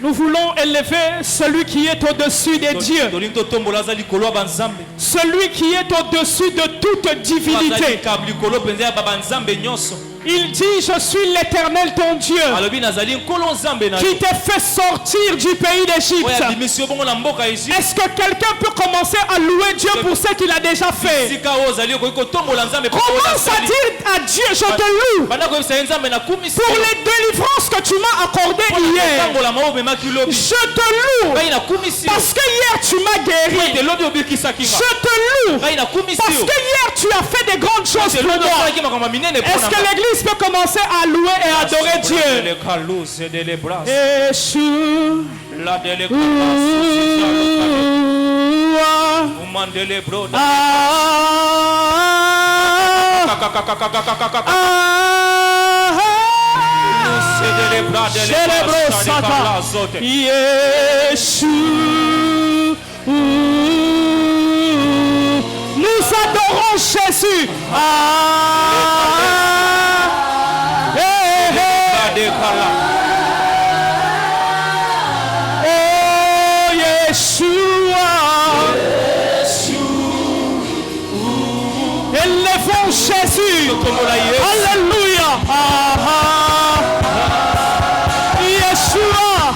Nous voulons élever celui qui est au-dessus des dieux, tolingi totombola aza likolo ya banzambe celui qui est au-dessus de toute divinité. likab likolo penza ya babanzambe nyonso Il dit, je suis l'Éternel ton Dieu, alobi nazali nkolo nzambe na qui t'a fait sortir du pays oyo d'Égypte. abimisi yo bongo na mboka Egypte Est-ce que quelqu'un peut commencer à louer Dieu pour ce qu'il a déjà fait? sika oyo ozali okoki kotombola nzambe Commence à dire à Dieu, je te loue banda koyebisa ye nzambe nakumisi pour les délivrances que tu m'as accordées hier. kotambola mao omemaki lobi Je te loue ngai nakumisi yo parce que hier tu m'as guéri. ete lobi obikisaki nga Je te loue ngai nakumisi parce yo que hier tu as fait des grandes choses ete pour lobi moi. osalaki makambo ya minene Est-ce que l'église peut commencer à louer et adorer Dieu? Yeshua. la dele umandele bro Nous adorons Jésus. Oh Yeshua. Élevons Jésus. Alléluia. Yeshua.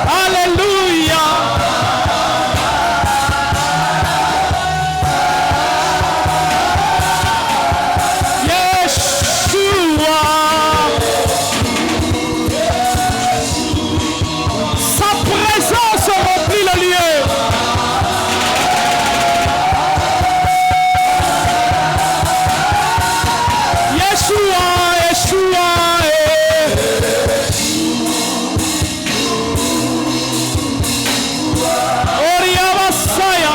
Alléluia. Yeshua. Sa présence remplit le lieu. Yeshua, Yeshua. Oriabasaya.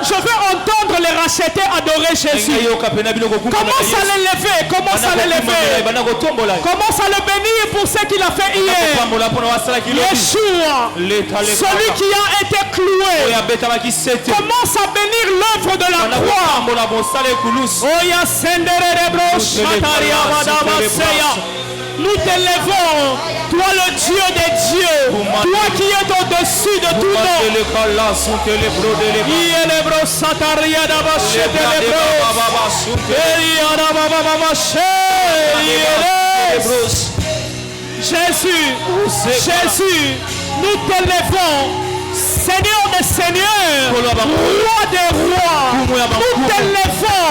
Je veux entendre les rachetés adorer Jésus. Commence à l'élever, commence à l'élever. Commence à le bénir pour ce qu'il a fait hier. Yeshua, celui qui a été cloué. Commence à bénir l'œuvre de la croix. Oya sendere bro shataria madamaseya. Nous t'élevons, toi le Dieu des dieux, toi qui es au-dessus de tout nom. Jésus, Jésus, nous t'élevons, Seigneur des seigneurs, roi des rois. Nous t'élevons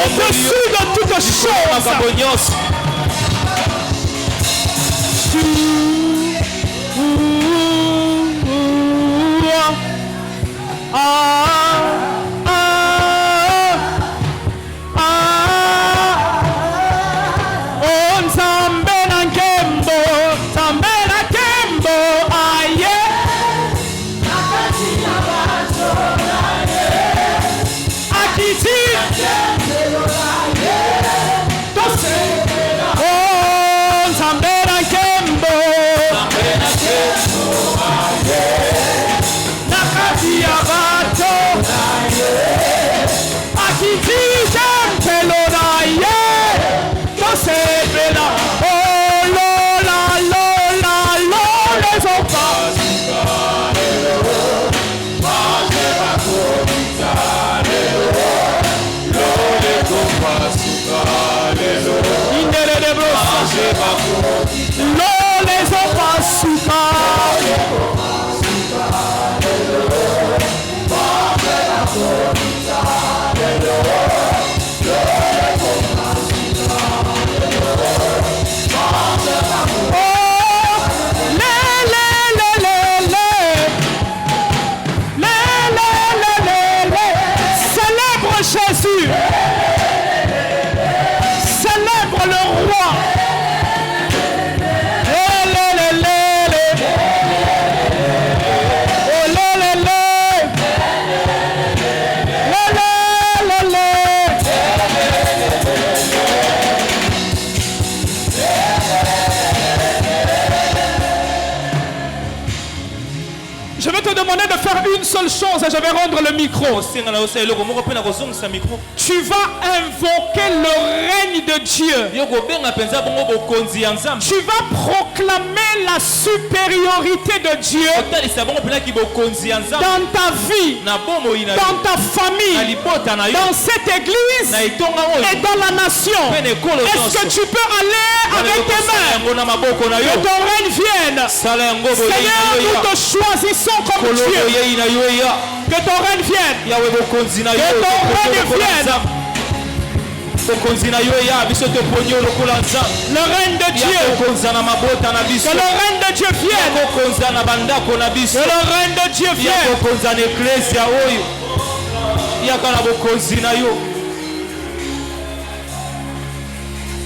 au-dessus de toutes choses. Oh, Nzambe na nkembo, Nzambe na nkembo. faire une seule chose et je vais rendre le micro. osenga na osala eloko moko mpe na kozongisa mikro Tu vas invoquer le règne de Dieu. yo kobenga mpenza bongo bokonzi ya nzambe Tu vas proclamer la supériorité de Dieu otalisa bongo mpenaki bokonzi ya nzambe dans ta vie, na bomoi na dans ta na famille, libota na yo dans cette église na etonga oyo et dans la nation. mpe na ekolo Est-ce que nyonso tu peux aller avec tes mains? yango na maboko na Que yo ton règne vienne. sala yango boyei Seigneur, na yo nous ya te choisissons comme kolo Dieu. boyei na yo ya Que ton règne vienne. yawe bokonzi na yo Que ton règne lokola vienne. nzambe bokonzi na yo ya biso toponi yo lokola nzambe Le règne de ya Dieu. kokonza na mabota na biso Que le règne de Dieu ya vienne. kokonza na bandako na biso Que le règne de Dieu ya vienne. kokonza na eklesia oyo yaka na bokonzi na yo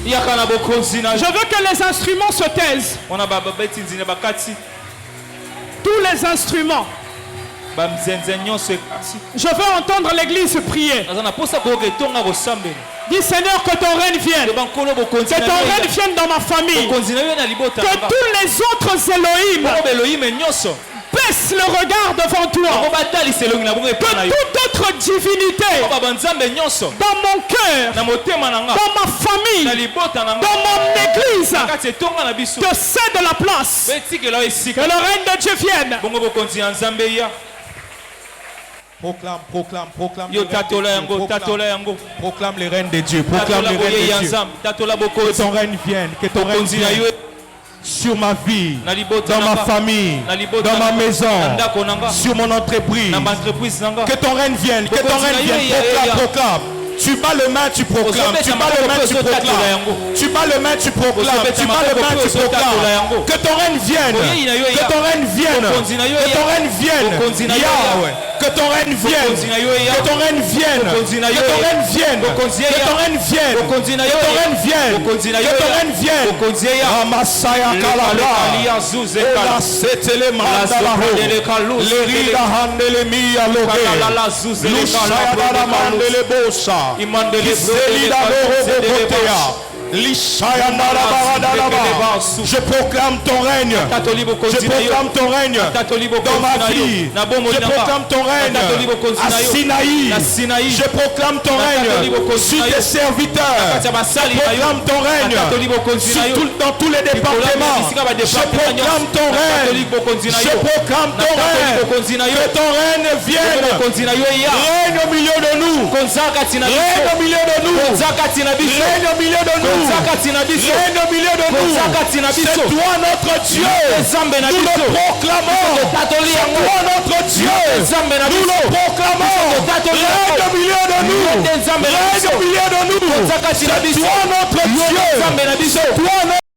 yaka na bokonzi na Je yo veux que les instruments se taisent. wana babeti nzine bakati Tous les instruments. bamzenze nyonso ekati Je veux entendre l'église prier. naza na mposa koyoka etonga kosambela Dis Seigneur, que ton règne vienne. loba nkolo bokonzi Que na ton yo règne vienne dans ma famille. bokonzi na yo na libota Que tous les autres Elohim bongo beloyime nyonso baissent le regard devant bango toi. batalisa elongi na bongo Que epai na yo toute autre divinité bango banzambe nyonso dans mon cœur, na motema na nga dans ma na famille, libota na nga dans mon église, na kati etonga na biso te cède la place. mpe etikela yo Que esika le règne de Dieu vienne. bongo bokonzi ya nzambe ya Proclame, proclame, proclame. yo le règne tatola de yango Dieu, tatola yango proclame les règnes de Dieu. Proclame tatola les règnes boye ya de Dieu. nzambe tatola Que bokonzi ton règne vienne, que ton règne bokonzi na yo vienne sur ma vie, na libota dans na ma nga famille, na libota dans na ma nga, maison, na ndako na nga sur mon entreprise. na baentreprise na nga Que ton règne vienne, que ton Bokonzi règne na yo, vienne. ya, ya, ya. Proclame, proclame. Tu bats le main, tu proclames. Ozobeta Tu bats le main, tu makoko pe ozotatola proclames. yango. Tu bats le main, tu proclames. Ozobeta Tu bats le makoko main, pe tu ozotatola yango. proclames. Que ton règne vienne. Boyei na yo, Que ya. ton règne vienne. Bokonzi na yo, Que ya. ton règne vienne. Bokonzi na yo, ya. Yahweh. Que ton règne vienne. Bokonzi na yo, ya. Que ton règne vienne. Bokonzi na Que yo, ton ya. règne vienne. Bokonzi Que ya. ton règne vienne. Bokonzi na Que yo, ton ya. règne vienne. Bokonzi na Que yo, ton ya. règne vienne. Bokonzi ya. Ramasaya kalaba. Lekali azuze Ola kala. setele manda La la ho. zokadele kalu, Lerida handele miya loge. Kalala zuze le Lushaya kala, dala kalu. mandele bosa. Imandele Kiselida brode, loho zedele bokotea. bash. Lishaya dala barada laba. Je proclame ton règne. Tatoli Je bokonzi na yo proclame ton règne Tatoli bokonzi dans ma na yo. vie. Na bomoi Je na nga. proclame ton règne Tatoli bokonzi à na yo. Sinaï. Na Sinaï. Je proclame ton Tatoli règne bokonzi sur na yo. tes serviteurs. kati ya basali Je na yo proclame ton règne Tatoli bokonzi na yo dans tous les départements. bisika ba Je département proclame ton Tatoli règne. bokonzi na Je yo proclame ton Tatoli règne. bokonzi na yo Que ton règne vienne. bokonzi na yo ya Règne au milieu de nous. konza kati na Règne biso au milieu de nous. konza kati na biso Règne au milieu de nous. konza kati na biso Règne au milieu de nous. konza kati na C'est biso toi notre Dieu. Nzambe na Nous biso le proclamons. Tatoli C'est yango toi notre Dieu. Nzambe na Nous biso le proclamons. Tatoli Règne yango au milieu de nous. Nzambe na Règne biso au milieu de nous. konza kati na C'est biso toi notre Dieu. Nzambe na biso Toi notre